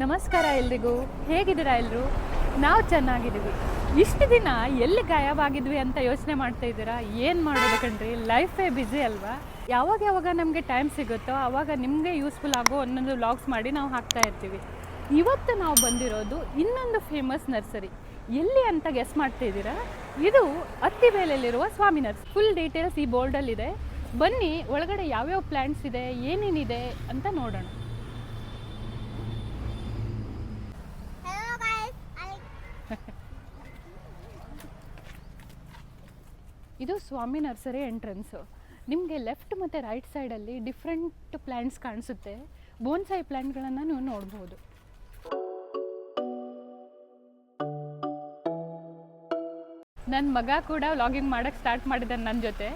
ನಮಸ್ಕಾರ ಎಲ್ರಿಗೂ. ಹೇಗಿದ್ದೀರಾ ಎಲ್ಲರೂ? ನಾವು ಚೆನ್ನಾಗಿದ್ದೀವಿ. ಇಷ್ಟು ದಿನ ಎಲ್ಲಿ ಗಾಯವಾಗಿದ್ವಿ ಅಂತ ಯೋಚನೆ ಮಾಡ್ತಾ ಇದ್ದೀರಾ? ಏನು ಮಾಡೋದು ಕಣ್ರಿ, ಲೈಫೇ ಬ್ಯುಸಿ ಅಲ್ವಾ. ಯಾವಾಗ ನಮಗೆ ಟೈಮ್ ಸಿಗುತ್ತೋ ಆವಾಗ ನಿಮಗೆ ಯೂಸ್ಫುಲ್ ಆಗೋ ಒಂದೊಂದು ವ್ಲಾಗ್ಸ್ ಮಾಡಿ ನಾವು ಹಾಕ್ತಾ ಇರ್ತೀವಿ. ಇವತ್ತು ನಾವು ಬಂದಿರೋದು ಇನ್ನೊಂದು ಫೇಮಸ್ ನರ್ಸರಿ. ಎಲ್ಲಿ ಅಂತ ಗೆಸ್ ಮಾಡ್ತಾ ಇದ್ದೀರಾ? ಇದು ಅತ್ತಿಬೇಲಲ್ಲಿರುವ ಸ್ವಾಮಿ ನರ್ಸರಿ. ಫುಲ್ ಡೀಟೇಲ್ಸ್ ಈ ಬೋರ್ಡಲ್ಲಿದೆ. ಬನ್ನಿ ಒಳಗಡೆ ಯಾವ್ಯಾವ ಪ್ಲ್ಯಾಂಟ್ಸ್ ಇದೆ, ಏನೇನಿದೆ ಅಂತ ನೋಡೋಣ. ಇದು ಸ್ವಾಮಿ ನರ್ಸರಿ ಎಂಟ್ರೆನ್ಸು. ನಿಮಗೆ ಲೆಫ್ಟ್ ಮತ್ತು ರೈಟ್ ಸೈಡಲ್ಲಿ ಡಿಫ್ರೆಂಟ್ ಪ್ಲ್ಯಾಂಟ್ಸ್ ಕಾಣಿಸುತ್ತೆ. ಬೋನ್ಸಾಯಿ ಪ್ಲ್ಯಾಂಟ್ಗಳನ್ನು ನೀವು ನೋಡ್ಬೋದು. ನನ್ನ ಮಗ ಕೂಡ ವ್ಲಾಗಿಂಗ್ ಮಾಡೋಕ್ಕೆ ಸ್ಟಾರ್ಟ್ ಮಾಡಿದ್ದಾನೆ ನನ್ನ ಜೊತೆ.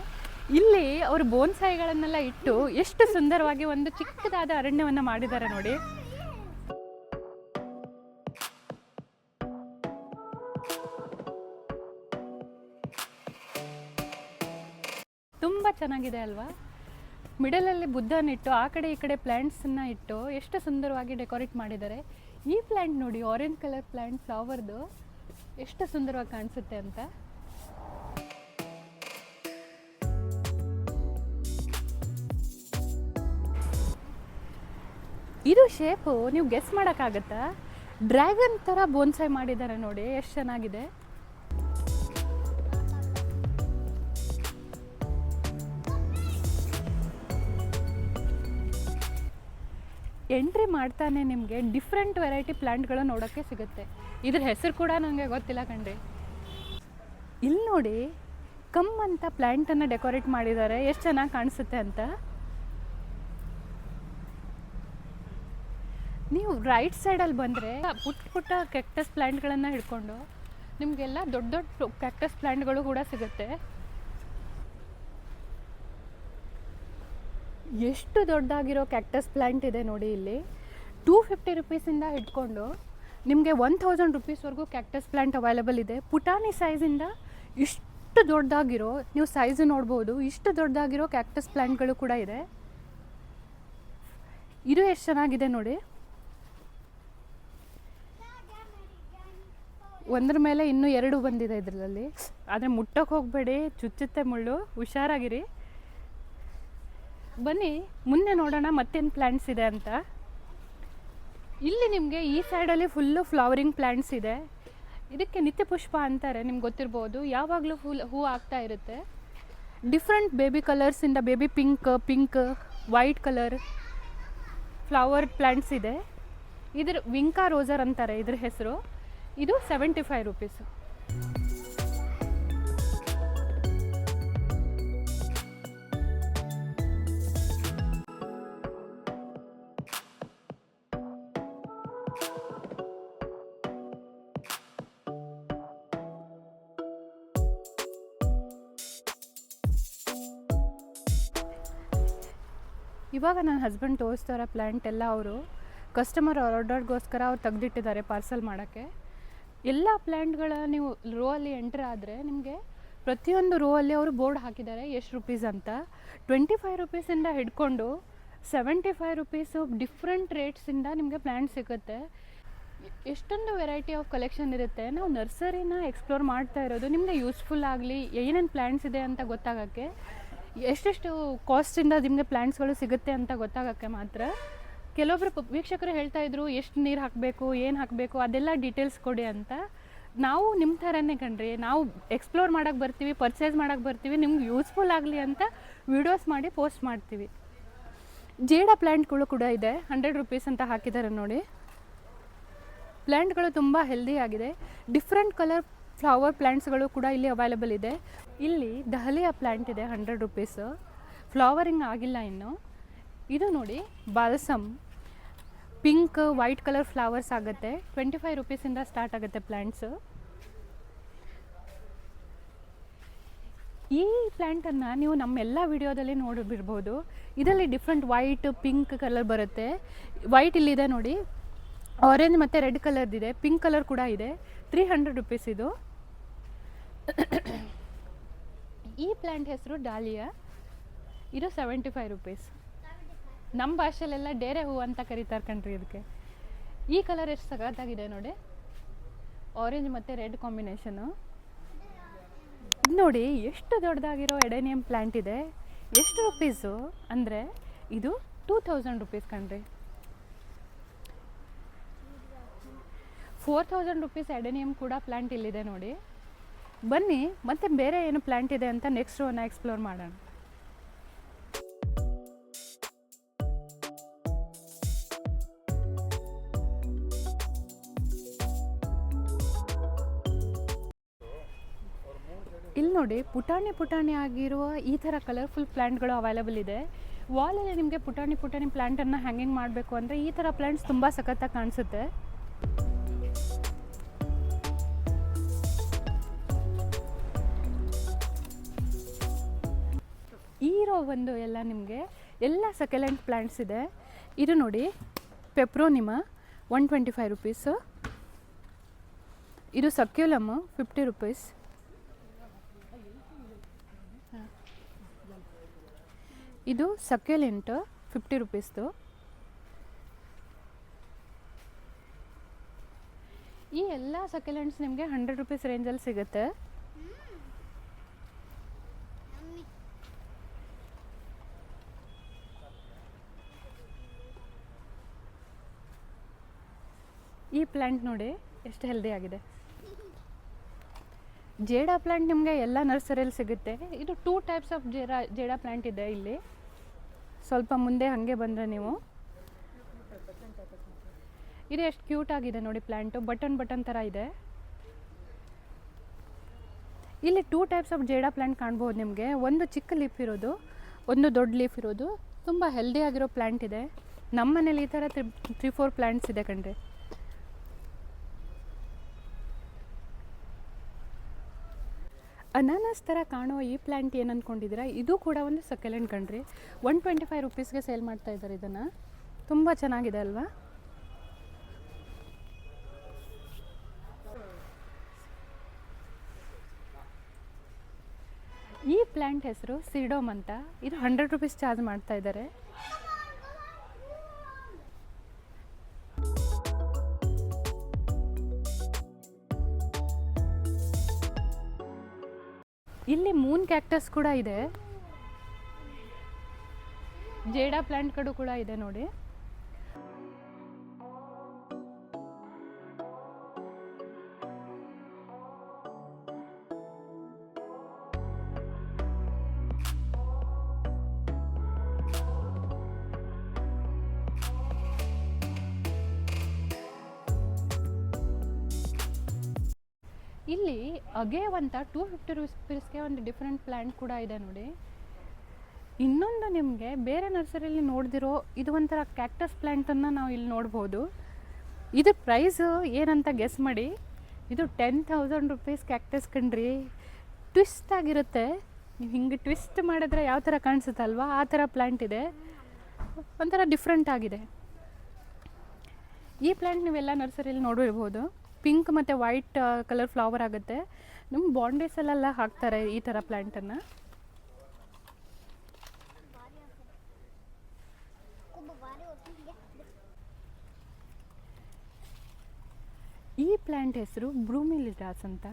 ಇಲ್ಲಿ ಅವರು ಬೋನ್ಸಾಯಿಗಳನ್ನೆಲ್ಲ ಇಟ್ಟು ಎಷ್ಟು ಸುಂದರವಾಗಿ ಒಂದು ಚಿಕ್ಕದಾದ ಅರಣ್ಯವನ್ನು ಮಾಡಿದ್ದಾರೆ ನೋಡಿ. ತುಂಬ ಚೆನ್ನಾಗಿದೆ ಅಲ್ವಾ? ಮಿಡಲಲ್ಲಿ ಬುದ್ಧನಿಟ್ಟು ಆ ಕಡೆ ಈ ಕಡೆ ಪ್ಲ್ಯಾಂಟ್ಸನ್ನು ಇಟ್ಟು ಎಷ್ಟು ಸುಂದರವಾಗಿ ಡೆಕೋರೇಟ್ ಮಾಡಿದ್ದಾರೆ. ಈ ಪ್ಲ್ಯಾಂಟ್ ನೋಡಿ, ಆರೆಂಜ್ ಕಲರ್ ಪ್ಲ್ಯಾಂಟ್, ಫ್ಲವರ್ದು ಎಷ್ಟು ಸುಂದರವಾಗಿ ಕಾಣಿಸುತ್ತೆ ಅಂತ. ಇದು ಶೇಪು ನೀವು ಗೆಸ್ ಮಾಡೋಕ್ಕಾಗತ್ತಾ? ಡ್ರ್ಯಾಗನ್ ಥರ ಬೋನ್ಸಾಯಿ ಮಾಡಿದ್ದಾರೆ ನೋಡಿ, ಎಷ್ಟು ಚೆನ್ನಾಗಿದೆ. ಎಂಟ್ರಿ ಮಾಡ್ತಾನೆ ನಿಮಗೆ ಡಿಫ್ರೆಂಟ್ ವೆರೈಟಿ ಪ್ಲ್ಯಾಂಟ್ಗಳು ನೋಡೋಕ್ಕೆ ಸಿಗುತ್ತೆ. ಇದ್ರ ಹೆಸರು ಕೂಡ ನನಗೆ ಗೊತ್ತಿಲ್ಲ ಕಣ್ರಿ. ಇಲ್ಲಿ ನೋಡಿ, ಕಮ್ ಅಂತ ಪ್ಲ್ಯಾಂಟನ್ನು ಡೆಕೋರೇಟ್ ಮಾಡಿದ್ದಾರೆ, ಎಷ್ಟು ಚೆನ್ನಾಗಿ ಕಾಣಿಸುತ್ತೆ ಅಂತ. ನೀವು ರೈಟ್ ಸೈಡಲ್ಲಿ ಬಂದರೆ ಪುಟ್ಟ ಕ್ಯಾಕ್ಟಸ್ ಪ್ಲ್ಯಾಂಟ್ಗಳನ್ನು ಹಿಡ್ಕೊಂಡು ನಿಮಗೆಲ್ಲ ದೊಡ್ಡ ಕ್ಯಾಕ್ಟಸ್ ಪ್ಲ್ಯಾಂಟ್ಗಳು ಕೂಡ ಸಿಗುತ್ತೆ. ಎಷ್ಟು ದೊಡ್ಡದಾಗಿರೋ ಕ್ಯಾಕ್ಟಸ್ ಪ್ಲ್ಯಾಂಟ್ ಇದೆ ನೋಡಿ. ಇಲ್ಲಿ 250 ರುಪೀಸಿಂದ ಹಿಡ್ಕೊಂಡು ನಿಮಗೆ 1000 ರುಪೀಸ್ವರೆಗೂ ಕ್ಯಾಕ್ಟಸ್ ಪ್ಲ್ಯಾಂಟ್ ಅವೈಲೇಬಲ್ ಇದೆ. ಪುಟಾಣಿ ಸೈಜಿಂದ ಇಷ್ಟು ದೊಡ್ಡದಾಗಿರೋ, ನೀವು ಸೈಜು ನೋಡ್ಬೋದು, ಇಷ್ಟು ದೊಡ್ಡದಾಗಿರೋ ಕ್ಯಾಕ್ಟಸ್ ಪ್ಲ್ಯಾಂಟ್ಗಳು ಕೂಡ ಇದೆ. ಇದು ಎಷ್ಟು ಚೆನ್ನಾಗಿದೆ ನೋಡಿ. ಒಂದ್ರ ಮೇಲೆ ಇನ್ನೂ 2 ಬಂದಿದೆ ಇದರಲ್ಲಿ. ಆದರೆ ಮುಟ್ಟಕ್ಕೆ ಹೋಗಬೇಡಿ, ಚುಚ್ಚುತ್ತೆ ಮುಳ್ಳು, ಹುಷಾರಾಗಿರಿ. ಬನ್ನಿ ಮುಂದೆ ನೋಡೋಣ ಮತ್ತೇನು ಪ್ಲ್ಯಾಂಟ್ಸ್ ಇದೆ ಅಂತ. ಇಲ್ಲಿ ನಿಮಗೆ ಈ ಸೈಡಲ್ಲಿ ಫುಲ್ಲು ಫ್ಲವರಿಂಗ್ ಪ್ಲ್ಯಾಂಟ್ಸ್ ಇದೆ. ಇದಕ್ಕೆ ನಿತ್ಯ ಪುಷ್ಪ ಅಂತಾರೆ, ನಿಮ್ಗೆ ಗೊತ್ತಿರ್ಬೋದು. ಯಾವಾಗಲೂ ಹೂ ಆಗ್ತಾ ಇರುತ್ತೆ. ಡಿಫ್ರೆಂಟ್ ಬೇಬಿ ಕಲರ್ಸಿಂದ baby pink, white colour flower plants ಇದೆ. ಇದ್ರ ವಿಂಕಾ ರೋಸರ್ ಅಂತಾರೆ ಇದ್ರ ಹೆಸರು. ಇದು 75 ರುಪೀಸು. ಇವಾಗ ನನ್ನ ಹಸ್ಬೆಂಡ್ ತೋರಿಸ್ತಾರ ಪ್ಲ್ಯಾಂಟ್ ಎಲ್ಲ. ಅವರು ಕಸ್ಟಮರ್ ಆರ್ಡರ್ಗೋಸ್ಕರ ಅವ್ರು ತೆಗೆದಿಟ್ಟಿದ್ದಾರೆ ಪಾರ್ಸಲ್ ಮಾಡೋಕ್ಕೆ. ಎಲ್ಲ ಪ್ಲ್ಯಾಂಟ್ಗಳ ನೀವು ರೋ ಅಲ್ಲಿ ಎಂಟ್ರ್ ಆದರೆ ನಿಮಗೆ ಪ್ರತಿಯೊಂದು ರೋ ಅಲ್ಲಿ ಅವರು ಬೋರ್ಡ್ ಹಾಕಿದ್ದಾರೆ ಎಷ್ಟು ರುಪೀಸ್ ಅಂತ. 25 ರುಪೀಸಿಂದ ಹಿಡ್ಕೊಂಡು 75 ರುಪೀಸು ಡಿಫ್ರೆಂಟ್ ರೇಟ್ಸಿಂದ ನಿಮಗೆ ಪ್ಲ್ಯಾಂಟ್ ಸಿಗುತ್ತೆ. ಎಷ್ಟೊಂದು ವೆರೈಟಿ ಆಫ್ ಕಲೆಕ್ಷನ್ ಇರುತ್ತೆ. ನಾವು ನರ್ಸರಿನ ಎಕ್ಸ್ಪ್ಲೋರ್ ಮಾಡ್ತಾ ಇರೋದು ನಿಮಗೆ ಯೂಸ್ಫುಲ್ ಆಗಲಿ, ಏನೇನು ಪ್ಲ್ಯಾಂಟ್ಸ್ ಇದೆ ಅಂತ ಗೊತ್ತಾಗೋಕ್ಕೆ, ಎಷ್ಟೆಷ್ಟು ಕಾಸ್ಟಿಂದ ನಿಮಗೆ ಪ್ಲ್ಯಾಂಟ್ಸ್ಗಳು ಸಿಗುತ್ತೆ ಅಂತ ಗೊತ್ತಾಗೋಕ್ಕೆ ಮಾತ್ರ. ಕೆಲವೊಬ್ಬರು ವೀಕ್ಷಕರು ಹೇಳ್ತಾ ಇದ್ರು ಎಷ್ಟು ನೀರು ಹಾಕಬೇಕು, ಏನು ಹಾಕಬೇಕು, ಅದೆಲ್ಲ ಡೀಟೇಲ್ಸ್ ಕೊಡಿ ಅಂತ. ನಾವು ನಿಮ್ಮ ಥರನೇ ಕಣ್ರಿ, ನಾವು ಎಕ್ಸ್ಪ್ಲೋರ್ ಮಾಡೋಕ್ಕೆ ಬರ್ತೀವಿ, ಪರ್ಚೇಸ್ ಮಾಡೋಕ್ಕೆ ಬರ್ತೀವಿ, ನಿಮ್ಗೆ ಯೂಸ್ಫುಲ್ ಆಗಲಿ ಅಂತ ವೀಡಿಯೋಸ್ ಮಾಡಿ ಪೋಸ್ಟ್ ಮಾಡ್ತೀವಿ. ಜೇಡ ಪ್ಲ್ಯಾಂಟ್ಗಳು ಕೂಡ ಇದೆ, 100 ರುಪೀಸ್ ಅಂತ ಹಾಕಿದ್ದಾರೆ ನೋಡಿ. ಪ್ಲ್ಯಾಂಟ್ಗಳು ತುಂಬ ಹೆಲ್ದಿ ಆಗಿದೆ. ಡಿಫ್ರೆಂಟ್ ಕಲರ್ ಫ್ಲವರ್ ಪ್ಲ್ಯಾಂಟ್ಸ್ಗಳು ಕೂಡ ಇಲ್ಲಿ ಅವೈಲೇಬಲ್ ಇದೆ. ಇಲ್ಲಿ ದಹಲಿಯಾ ಪ್ಲ್ಯಾಂಟ್ ಇದೆ 100 ರುಪೀಸು, ಫ್ಲವರಿಂಗ್ ಆಗಿಲ್ಲ ಇನ್ನು. ಇದು ನೋಡಿ balsam, pink white colour flowers ಆಗುತ್ತೆ. 25 ರುಪೀಸಿಂದ ಸ್ಟಾರ್ಟ್ ಆಗುತ್ತೆ ಪ್ಲ್ಯಾಂಟ್ಸು. ಈ ಪ್ಲ್ಯಾಂಟನ್ನು ನೀವು ನಮ್ಮೆಲ್ಲ ವಿಡಿಯೋದಲ್ಲಿ ನೋಡಿಬಿಡ್ಬೋದು. ಇದರಲ್ಲಿ ಡಿಫ್ರೆಂಟ್ ವೈಟ್ ಪಿಂಕ್ ಕಲರ್ ಬರುತ್ತೆ. ವೈಟ್ ಇಲ್ಲಿದೆ ನೋಡಿ, ಆರೆಂಜ್ ಮತ್ತು ರೆಡ್ ಕಲರ್ದಿದೆ, ಪಿಂಕ್ ಕಲರ್ ಕೂಡ ಇದೆ. 300 ರುಪೀಸ್ ಇದು. ಈ ಪ್ಲ್ಯಾಂಟ್ ಹೆಸರು ಡಾಲಿಯಾ. ಇದು 75 ರುಪೀಸ್. ನಮ್ಮ ಭಾಷೆಯಲ್ಲೆಲ್ಲ ಡೇರೆ ಹೂವು ಅಂತ ಕರೀತಾರೆ ಕಣ್ರಿ ಇದಕ್ಕೆ. ಈ ಕಲರ್ ಎಷ್ಟು ಸಖತ್ತಾಗಿದೆ ನೋಡಿ, ಆರೆಂಜ್ ಮತ್ತು ರೆಡ್ ಕಾಂಬಿನೇಷನು. ನೋಡಿ ಎಷ್ಟು ದೊಡ್ಡದಾಗಿರೋ ಎಡೆನಿಯಮ್ ಪ್ಲ್ಯಾಂಟ್ ಇದೆ. ಎಷ್ಟು ರುಪೀಸು ಅಂದರೆ ಇದು 2000 ರುಪೀಸ್ ಕಣ್ರಿ. 4000 ರುಪೀಸ್ ಎಡೆನಿಯಮ್ ಕೂಡ ಪ್ಲ್ಯಾಂಟ್ ಇಲ್ಲಿದೆ ನೋಡಿ. ಬನ್ನಿ ಮತ್ತೆ ಬೇರೆ ಏನು ಪ್ಲ್ಯಾಂಟ್ ಇದೆ ಅಂತ ನೆಕ್ಸ್ಟ್ ರೋನ ಎಕ್ಸ್ಪ್ಲೋರ್ ಮಾಡೋಣ. ಇಲ್ಲಿ ನೋಡಿ ಪುಟಾಣಿ ಆಗಿರುವ ಈ ಥರ ಕಲರ್ಫುಲ್ ಪ್ಲ್ಯಾಂಟ್ಗಳು ಅವೈಲೇಬಲ್ ಇದೆ. ವಾಲಲ್ಲಿ ನಿಮಗೆ ಪುಟಾಣಿ ಪ್ಲ್ಯಾಂಟನ್ನು ಹ್ಯಾಂಗಿಂಗ್ ಮಾಡಬೇಕು ಅಂದರೆ ಈ ಥರ ಪ್ಲ್ಯಾಂಟ್ಸ್ ತುಂಬ ಸಖತ್ತಾಗಿ ಕಾಣಿಸುತ್ತೆ. ಈ ರೋ ಒಂದು ಎಲ್ಲ ನಿಮಗೆ ಎಲ್ಲ ಸಕೆಲೆಂಟ್ ಪ್ಲ್ಯಾಂಟ್ಸ್ ಇದೆ. ಇದು ನೋಡಿ ಪೆಪ್ರೋನಿಮಾ 125 ರುಪೀಸು. ಇದು ಸಕ್ಯುಲಮ್ 50 ರುಪೀಸ್. ಇದು ಸಕ್ಯುಲೆಂಟ್ 50 ರುಪೀಸ್ದು. ಈ ಎಲ್ಲ ಸಕ್ಯುಲೆಂಟ್ಸ್ ನಿಮಗೆ 100 ರುಪೀಸ್ ರೇಂಜಲ್ಲಿ ಸಿಗುತ್ತೆ. ಈ ಪ್ಲ್ಯಾಂಟ್ ನೋಡಿ ಎಷ್ಟು ಹೆಲ್ದಿ ಆಗಿದೆ. ಜೇಡಾ ಪ್ಲ್ಯಾಂಟ್ ನಿಮಗೆ ಎಲ್ಲ ನರ್ಸರಿಯಲ್ಲಿ ಸಿಗುತ್ತೆ. ಇದು 2 ಟೈಪ್ಸ್ ಆಫ್ ಜೇಡಾ ಪ್ಲ್ಯಾಂಟ್ ಇದೆ ಇಲ್ಲಿ. ಸ್ವಲ್ಪ ಮುಂದೆ ಹಾಗೆ ಬಂದರೆ ನೀವು ಇದು ಎಷ್ಟು ಕ್ಯೂಟ್ ಆಗಿದೆ ನೋಡಿ ಪ್ಲ್ಯಾಂಟು, ಬಟನ್ ಥರ ಇದೆ. ಇಲ್ಲಿ 2 ಟೈಪ್ಸ್ ಆಫ್ ಜೇಡಾ ಪ್ಲ್ಯಾಂಟ್ ಕಾಣ್ಬೋದು ನಿಮಗೆ. ಒಂದು ಚಿಕ್ಕ ಲೀಫ್ ಇರೋದು, ಒಂದು ದೊಡ್ಡ ಲೀಫ್ ಇರೋದು. ತುಂಬ ಹೆಲ್ದಿ ಆಗಿರೋ ಪ್ಲ್ಯಾಂಟ್ ಇದೆ. ನಮ್ಮ ಮನೇಲಿ ಈ ಥರ 3-4 ಪ್ಲ್ಯಾಂಟ್ಸ್ ಇದೆ ಕಣ್ರಿ. ಅನಾನಸ್ ಥರ ಕಾಣೋ ಈ ಪ್ಲ್ಯಾಂಟ್ ಏನು ಅಂದ್ಕೊಂಡಿದ್ದೀರಾ, ಇದು ಕೂಡ ಒಂದು ಸಕ್ಯುಲೆಂಟ್ ಕಣ್ರಿ. 125 ರುಪೀಸ್ಗೆ ಸೇಲ್ ಮಾಡ್ತಾ ಇದ್ದಾರೆ ಇದನ್ನು. ತುಂಬ ಚೆನ್ನಾಗಿದೆ ಅಲ್ವಾ. ಈ ಪ್ಲ್ಯಾಂಟ್ ಹೆಸರು ಸಿಡೋಮ್ ಅಂತ. ಇದು 100 ರುಪೀಸ್ ಚಾರ್ಜ್ ಮಾಡ್ತಾ ಇದ್ದಾರೆ. ಇಲ್ಲಿ ಮೂನ್ ಕ್ಯಾಕ್ಟಸ್ ಕೂಡ ಇದೆ. ಜೇಡಾ ಪ್ಲ್ಯಾಂಟ್ಗಳು ಕೂಡ ಇದೆ ನೋಡಿ. ಇಲ್ಲಿ ಅಗೇವ್ ಅಂತ 250 ರುಪೀಸ್ಗೆ ಒಂದು ಡಿಫ್ರೆಂಟ್ ಪ್ಲ್ಯಾಂಟ್ ಕೂಡ ಇದೆ ನೋಡಿ. ಇನ್ನೊಂದು ನಿಮಗೆ ಬೇರೆ ನರ್ಸರಿಯಲ್ಲಿ ನೋಡ್ದಿರೋ ಇದು ಒಂಥರ ಕ್ಯಾಕ್ಟಸ್ ಪ್ಲ್ಯಾಂಟನ್ನು ನಾವು ಇಲ್ಲಿ ನೋಡ್ಬೋದು. ಇದ್ರ ಪ್ರೈಸು ಏನಂತ ಗೆಸ್ ಮಾಡಿ. ಇದು 10,000 ರುಪೀಸ್ ಕ್ಯಾಕ್ಟಸ್ ಕಣ್ರಿ. ಟ್ವಿಸ್ಟ್ ಆಗಿರುತ್ತೆ. ನೀವು ಹಿಂಗೆ ಟ್ವಿಸ್ಟ್ ಮಾಡಿದ್ರೆ ಯಾವ ಥರ ಕಾಣಿಸುತ್ತಲ್ವ ಆ ಥರ ಪ್ಲ್ಯಾಂಟ್ ಇದೆ. ಒಂಥರ ಡಿಫ್ರೆಂಟ್ ಆಗಿದೆ. ಈ ಪ್ಲ್ಯಾಂಟ್ ನೀವೆಲ್ಲ ನರ್ಸರಿಯಲ್ಲಿ ನೋಡಿರ್ಬೋದು. ಪಿಂಕ್ ಮತ್ತು ವೈಟ್ ಕಲರ್ ಫ್ಲವರ್ ಆಗುತ್ತೆ. ನಮ್ಮ ಬಾಂಡೇಸಲ್ಲೆಲ್ಲ ಹಾಕ್ತಾರೆ ಈ ಥರ ಪ್ಲ್ಯಾಂಟನ್ನು. ಈ ಪ್ಲ್ಯಾಂಟ್ ಹೆಸರು ಬ್ರೂಮಿಲಿಡಾಸ್ ಅಂತ.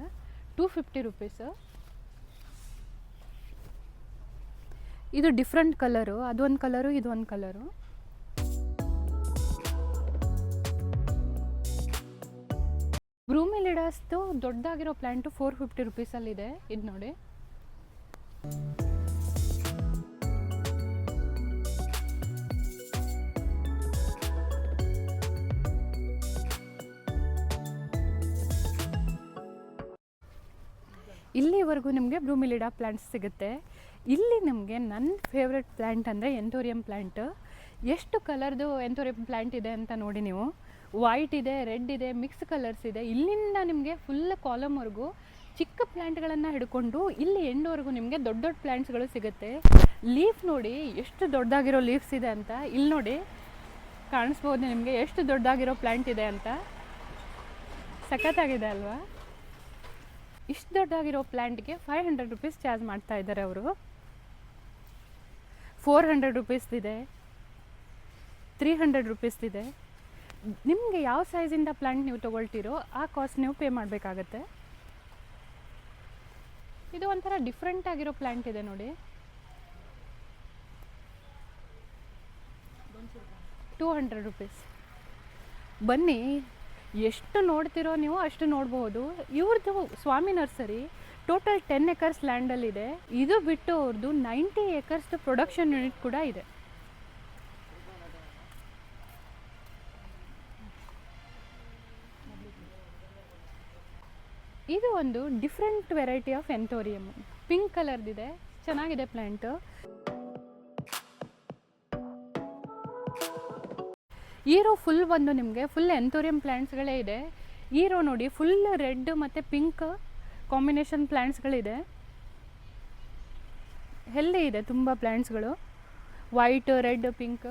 250 ರುಪೀಸು. ಇದು ಡಿಫ್ರೆಂಟ್ ಕಲರು, ಅದೊಂದು ಕಲರು ಇದೊಂದು ಕಲರು. ಬ್ರೂಮಿಲಿಡಾಸ್ದು ದೊಡ್ಡದಾಗಿರೋ ಪ್ಲ್ಯಾಂಟು 450 ರುಪೀಸಲ್ಲಿದೆ. ಇದು ನೋಡಿ. ಇಲ್ಲಿವರೆಗೂ ನಿಮಗೆ ಬ್ರೂಮಿಲಿಡಾ ಪ್ಲ್ಯಾಂಟ್ಸ್ ಸಿಗುತ್ತೆ. ಇಲ್ಲಿ ನಿಮಗೆ ನನ್ನ ಫೇವ್ರೆಟ್ ಪ್ಲ್ಯಾಂಟ್ ಅಂದರೆ ಎಂಥೋರಿಯಂ ಪ್ಲ್ಯಾಂಟ್. ಎಷ್ಟು ಕಲರ್ದು ಎಂಥೋರಿಯಂ ಪ್ಲ್ಯಾಂಟ್ ಇದೆ ಅಂತ ನೋಡಿ ನೀವು. ವೈಟ್ ಇದೆ, ರೆಡ್ ಇದೆ, ಮಿಕ್ಸ್ ಕಲರ್ಸ್ ಇದೆ. ಇಲ್ಲಿಂದ ನಿಮಗೆ ಫುಲ್ ಕಾಲಮ್ವರೆಗೂ ಚಿಕ್ಕ ಪ್ಲ್ಯಾಂಟ್ಗಳನ್ನು ಹಿಡ್ಕೊಂಡು ಇಲ್ಲಿ ಎಂಡ್ವರೆಗೂ ನಿಮಗೆ ದೊಡ್ಡ ದೊಡ್ಡ ಪ್ಲ್ಯಾಂಟ್ಸ್ಗಳು ಸಿಗುತ್ತೆ. ಲೀಫ್ ನೋಡಿ ಎಷ್ಟು ದೊಡ್ಡದಾಗಿರೋ ಲೀವ್ಸ್ ಇದೆ ಅಂತ. ಇಲ್ಲಿ ನೋಡಿ ಕಾಣಿಸ್ಬೋದು ನಿಮಗೆ ಎಷ್ಟು ದೊಡ್ಡದಾಗಿರೋ ಪ್ಲ್ಯಾಂಟ್ ಇದೆ ಅಂತ. ಸಖತ್ತಾಗಿದೆ ಅಲ್ವಾ. ಇಷ್ಟು ದೊಡ್ಡದಾಗಿರೋ ಪ್ಲ್ಯಾಂಟ್ಗೆ 500 ರುಪೀಸ್ ಚಾರ್ಜ್ ಮಾಡ್ತಾ ಇದ್ದಾರೆ ಅವರು. 400 ರುಪೀಸ್ದಿದೆ, 300 ರುಪೀಸ್ದಿದೆ. ನಿಮಗೆ ಯಾವ ಸೈಜಿಂದ ಪ್ಲ್ಯಾಂಟ್ ನೀವು ತೊಗೊಳ್ತೀರೋ ಆ ಕಾಸ್ಟ್ ನೀವು ಪೇ ಮಾಡಬೇಕಾಗತ್ತೆ. ಇದು ಒಂಥರ ಡಿಫ್ರೆಂಟ್ ಆಗಿರೋ ಪ್ಲ್ಯಾಂಟ್ ಇದೆ ನೋಡಿ, 200 ರುಪೀಸ್. ಬನ್ನಿ, ಎಷ್ಟು ನೋಡ್ತಿರೋ ನೀವು ಅಷ್ಟು ನೋಡ್ಬೋದು. ಇವ್ರದ್ದು ಸ್ವಾಮಿ ನರ್ಸರಿ ಟೋಟಲ್ 10 ಎಕರ್ಸ್ ಲ್ಯಾಂಡಲ್ಲಿದೆ. ಇದು ಬಿಟ್ಟು ಅವ್ರದ್ದು 90 ಎಕರ್ಸ್ದು ಪ್ರೊಡಕ್ಷನ್ ಯೂನಿಟ್ ಕೂಡ ಇದೆ. ಇದು ಒಂದು ಡಿಫ್ರೆಂಟ್ ವೆರೈಟಿ ಆಫ್ ಎಂಥೋರಿಯಮ್, ಪಿಂಕ್ ಕಲರ್ದಿದೆ, ಚೆನ್ನಾಗಿದೆ ಪ್ಲ್ಯಾಂಟು. ಈರೋ ಫುಲ್ ಬಂದು ನಿಮಗೆ ಫುಲ್ ಎಂಥೋರಿಯಮ್ ಪ್ಲ್ಯಾಂಟ್ಸ್ಗಳೇ ಇದೆ. ಈರೋ ನೋಡಿ ಫುಲ್ ರೆಡ್ ಮತ್ತು ಪಿಂಕ್ ಕಾಂಬಿನೇಷನ್ ಪ್ಲ್ಯಾಂಟ್ಸ್ಗಳಿದೆ. ಹೆಲ್ದಿ ಇದೆ ತುಂಬ ಪ್ಲ್ಯಾಂಟ್ಸ್ಗಳು, ವೈಟ್, ರೆಡ್, ಪಿಂಕ್.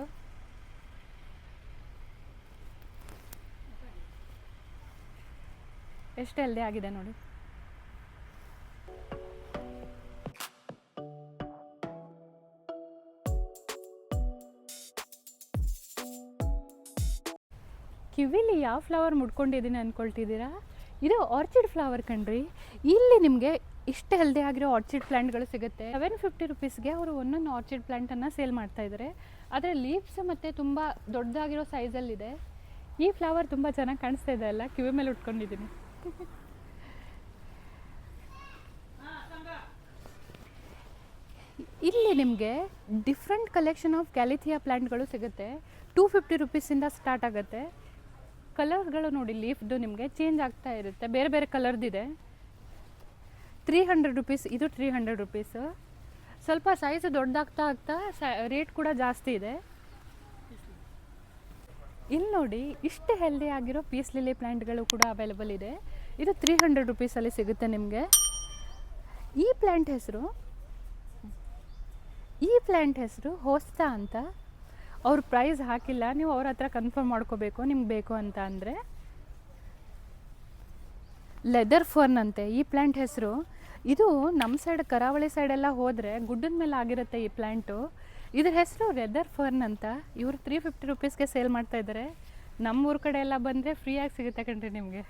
ಎಷ್ಟು ಹೆಲ್ದಿ ಆಗಿದೆ ನೋಡಿ. ಕಿವಿಲಿ ಯಾವ ಫ್ಲವರ್ ಮುಡ್ಕೊಂಡಿದ್ದೀನಿ ಅಂದ್ಕೊಳ್ತಿದ್ದೀರಾ? ಇದು ಆರ್ಚಿಡ್ ಫ್ಲವರ್ ಕಣ್ರಿ. ಇಲ್ಲಿ ನಿಮಗೆ ಇಷ್ಟು ಹೆಲ್ದಿ ಆಗಿರೋ ಆರ್ಚಿಡ್ ಪ್ಲ್ಯಾಂಟ್ಗಳು ಸಿಗುತ್ತೆ. 750 ರುಪೀಸ್ಗೆ ಅವರು ಒಂದೊಂದು ಆರ್ಚಿಡ್ ಪ್ಲ್ಯಾಂಟನ್ನು ಸೇಲ್ ಮಾಡ್ತಾಯಿದ್ದಾರೆ. ಆದರೆ ಲೀವ್ಸ್ ಮತ್ತು ತುಂಬ ದೊಡ್ಡದಾಗಿರೋ ಸೈಜಲ್ಲಿದೆ. ಈ ಫ್ಲವರ್ ತುಂಬ ಚೆನ್ನಾಗಿ ಕಾಣಿಸ್ತಾ ಇದೆ ಅಲ್ಲ, ಕಿವಿ ಮೇಲೆ ಉಟ್ಕೊಂಡಿದ್ದೀನಿ. ಇಲ್ಲಿ ನಿಮಗೆ ಡಿಫ್ರೆಂಟ್ ಕಲೆಕ್ಷನ್ ಆಫ್ ಕ್ಯಾಲಿಥಿಯಾ ಪ್ಲ್ಯಾಂಟ್ಗಳು ಸಿಗುತ್ತೆ. 250 ರುಪೀಸಿಂದ ಸ್ಟಾರ್ಟ್ ಆಗುತ್ತೆ. ಕಲರ್ಗಳು ನೋಡಿ, ಲೀಫ್ದು ನಿಮಗೆ ಚೇಂಜ್ ಆಗ್ತಾ ಇರುತ್ತೆ, ಬೇರೆ ಬೇರೆ ಕಲರ್ದಿದೆ. 300 ರುಪೀಸ್, ಇದು 300 ರುಪೀಸು. ಸ್ವಲ್ಪ ಸೈಜ್ ದೊಡ್ಡದಾಗ್ತಾ ಆಗ್ತಾ ರೇಟ್ ಕೂಡ ಜಾಸ್ತಿ ಇದೆ. ಇಲ್ಲಿ ನೋಡಿ, ಇಷ್ಟು ಹೆಲ್ದಿ ಆಗಿರೋ ಪೀಸ್ ಲಿಲಿ ಪ್ಲ್ಯಾಂಟ್ಗಳು ಕೂಡ ಅವೈಲೇಬಲ್ ಇದೆ. ಇದು 300 ರುಪೀಸಲ್ಲಿ ಸಿಗುತ್ತೆ ನಿಮಗೆ. ಈ ಪ್ಲ್ಯಾಂಟ್ ಹೆಸರು ಹೋಸ್ತಾ ಅಂತ. ಅವ್ರ ಪ್ರೈಸ್ ಹಾಕಿಲ್ಲ, ನೀವು ಅವ್ರ ಹತ್ರ ಕನ್ಫರ್ಮ್ ಮಾಡ್ಕೋಬೇಕು ನಿಮ್ಗೆ ಬೇಕು ಅಂತ ಅಂದರೆ. ಲೆದರ್ ಫರ್ನ್ ಅಂತೆ ಈ ಪ್ಲ್ಯಾಂಟ್ ಹೆಸರು. ಇದು ನಮ್ಮ ಸೈಡ್ ಕರಾವಳಿ ಸೈಡೆಲ್ಲ ಹೋದರೆ ಗುಡ್ಡದ ಮೇಲೆ ಆಗಿರುತ್ತೆ ಈ ಪ್ಲ್ಯಾಂಟು. ಇದ್ರ ಹೆಸರು ಲೆದರ್ ಫರ್ನ್ ಅಂತ. ಇವರು 350 ರುಪೀಸ್ಗೆ ಸೇಲ್ ಮಾಡ್ತಾ ಇದ್ದಾರೆ. ನಮ್ಮೂರ ಕಡೆ ಎಲ್ಲ ಬಂದರೆ ಫ್ರೀಯಾಗಿ ಸಿಗುತ್ತೆ ಕಣ್ರಿ ನಿಮಗೆ.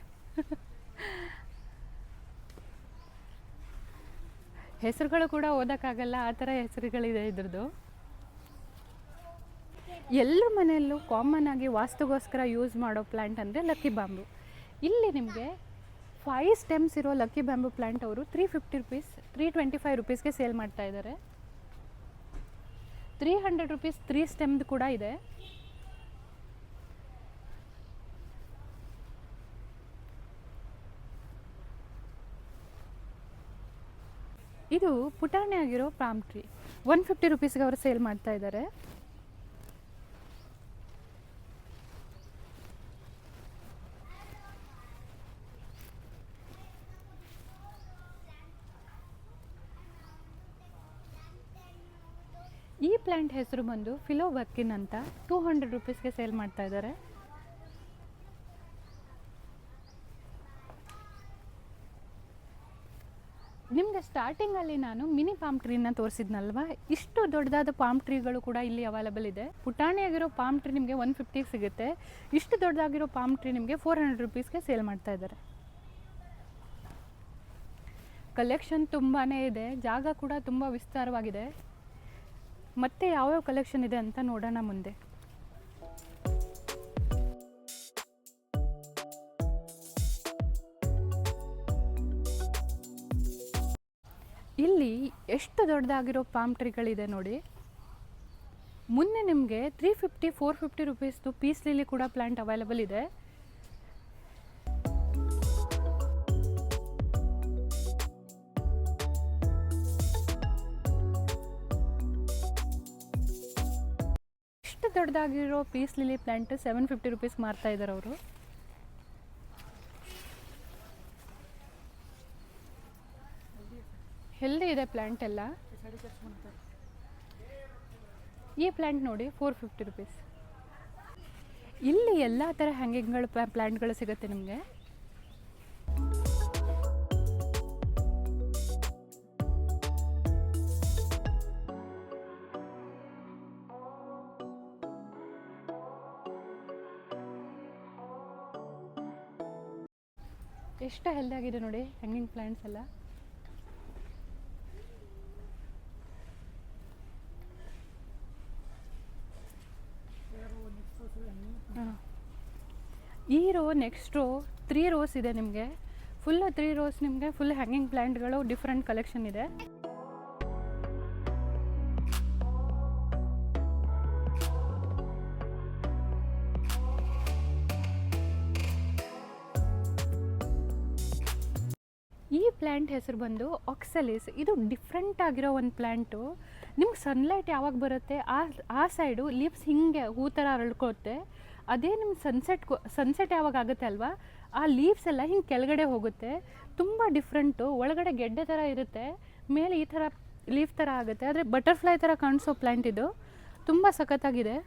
ಹೆಸರುಗಳು ಕೂಡ ಓದೋಕ್ಕಾಗಲ್ಲ, ಆ ಥರ ಹೆಸರುಗಳಿದೆ ಇದ್ರದ್ದು. ಎಲ್ಲರ ಮನೆಯಲ್ಲೂ ಕಾಮನ್ ಆಗಿ ವಾಸ್ತುಗೋಸ್ಕರ ಯೂಸ್ ಮಾಡೋ ಪ್ಲ್ಯಾಂಟ್ ಅಂದರೆ ಲಕ್ಕಿ ಬ್ಯಾಂಬು. ಇಲ್ಲಿ ನಿಮಗೆ 5 ಸ್ಟೆಮ್ಸ್ ಇರೋ ಲಕ್ಕಿ ಬ್ಯಾಂಬು ಪ್ಲ್ಯಾಂಟ್ ಅವರು 350 ರುಪೀಸ್, 325 ರುಪೀಸ್ಗೆ ಸೇಲ್ ಮಾಡ್ತಾ ಇದ್ದಾರೆ. 300 ರುಪೀಸ್ 3 ಸ್ಟೆಮ್ದು ಕೂಡ ಇದೆ. ಇದು ಪುಟಾಣಿ ಆಗಿರೋ ಪಾಮ್ ಟ್ರೀ, 150 ರುಪೀಸ್ಗೆ ಅವರು ಸೇಲ್ ಮಾಡ್ತಾ ಇದ್ದಾರೆ. ಈ ಪ್ಲ್ಯಾಂಟ್ ಹೆಸರು ಬಂದು ಫಿಲೋಬರ್ಕಿನ್ ಅಂತ, 200 ರುಪೀಸ್ಗೆ ಸೇಲ್ ಮಾಡ್ತಾ ಇದ್ದಾರೆ. ನಿಮಗೆ ಸ್ಟಾರ್ಟಿಂಗಲ್ಲಿ ನಾನು ಮಿನಿ ಪಾಮ್ ಟ್ರೀನ ತೋರಿಸಿದ್ನಲ್ವ, ಇಷ್ಟು ದೊಡ್ಡದಾದ ಪಾಮ್ ಟ್ರೀಗಳು ಕೂಡ ಇಲ್ಲಿ ಅವೈಲೇಬಲ್ ಇದೆ. ಪುಟಾಣಿಯಾಗಿರೋ ಪಾಮ್ ಟ್ರೀ ನಿಮಗೆ 150ಗೆ ಸಿಗುತ್ತೆ. ಇಷ್ಟು ದೊಡ್ಡದಾಗಿರೋ ಪಾಮ್ ಟ್ರೀ ನಿಮಗೆ 400 ರುಪೀಸ್ಗೆ ಸೇಲ್ ಮಾಡ್ತಾ ಇದ್ದಾರೆ. ಕಲೆಕ್ಷನ್ ತುಂಬಾ ಇದೆ, ಜಾಗ ಕೂಡ ತುಂಬ ವಿಸ್ತಾರವಾಗಿದೆ. ಮತ್ತೆ ಯಾವ್ಯಾವ ಕಲೆಕ್ಷನ್ ಇದೆ ಅಂತ ನೋಡೋಣ ಮುಂದೆ. ಇಲ್ಲಿ ಎಷ್ಟು ದೊಡ್ಡದಾಗಿರೋ ಪಾಮ್ ಟ್ರೀಗಳಿದೆ ನೋಡಿ. ಮುನ್ನೆ ನಿಮಗೆ 350, 450 ರುಪೀಸ್ದು ಪೀಸ್ ಲಿಲಿ ಕೂಡ ಪ್ಲ್ಯಾಂಟ್ ಅವೈಲೇಬಲ್ ಇದೆ. ಎಷ್ಟು ದೊಡ್ಡದಾಗಿರೋ ಪೀಸ್ ಲಿಲಿ ಪ್ಲ್ಯಾಂಟ್ 750 ರುಪೀಸ್ ಮಾರ್ತಾ ಇದ್ದಾರೆ ಅವರು. ಹೆಲ್ದಿ ಇದೆ ಪ್ಲ್ಯಾಂಟ್ ಎಲ್ಲ. ಈ ಪ್ಲ್ಯಾಂಟ್ ನೋಡಿ 450 ರುಪೀಸ್. ಇಲ್ಲಿ ಎಲ್ಲ ಥರ ಹ್ಯಾಂಗಿಂಗ್ಗಳು ಪ್ಲ್ಯಾಂಟ್ಗಳು ಸಿಗುತ್ತೆ ನಿಮಗೆ. ಎಷ್ಟು ಹೆಲ್ದಿ ಆಗಿದೆ ನೋಡಿ ಹ್ಯಾಂಗಿಂಗ್ ಪ್ಲ್ಯಾಂಟ್ಸ್ ಎಲ್ಲ. ಈ ರೋ ನೆಕ್ಸ್ಟ್ ರೋ 3 ರೋಸ್ ಇದೆ ನಿಮಗೆ. ಫುಲ್ 3 ರೋಸ್ ನಿಮಗೆ ಫುಲ್ ಹ್ಯಾಂಗಿಂಗ್ ಪ್ಲ್ಯಾಂಟ್ಗಳು ಡಿಫ್ರೆಂಟ್ ಕಲೆಕ್ಷನ್ ಇದೆ. ಈ ಪ್ಲ್ಯಾಂಟ್ ಹೆಸರು ಬಂದು ಆಕ್ಸಲಿಸ್. ಇದು ಡಿಫ್ರೆಂಟ್ ಆಗಿರೋ ಒಂದು ಪ್ಲ್ಯಾಂಟು. ನಿಮ್ಗೆ ಸನ್ಲೈಟ್ ಯಾವಾಗ ಬರುತ್ತೆ ಆ ಸೈಡು ಲೀವ್ಸ್ ಹಿಂಗೆ ಹೂ ಥರ ಅರಳ್ಕೊತ್ತೆ. ಅದೇ ನಿಮ್ಗೆ ಸನ್ಸೆಟ್ ಯಾವಾಗ ಆಗುತ್ತೆ ಅಲ್ವಾ, ಆ ಲೀವ್ಸ್ ಎಲ್ಲ ಹಿಂಗೆ ಕೆಳಗಡೆ ಹೋಗುತ್ತೆ. ತುಂಬ ಡಿಫ್ರೆಂಟು. ಒಳಗಡೆ ಗೆಡ್ಡೆ ಥರ ಇರುತ್ತೆ, ಮೇಲೆ ಈ ಥರ ಲೀಫ್ ಥರ ಆಗುತ್ತೆ. ಆದರೆ ಬಟರ್ಫ್ಲೈ ಥರ ಕಾಣಿಸೋ ಪ್ಲ್ಯಾಂಟ್ ಇದು. ತುಂಬ ಸಖತ್ತಾಗಿದೆ.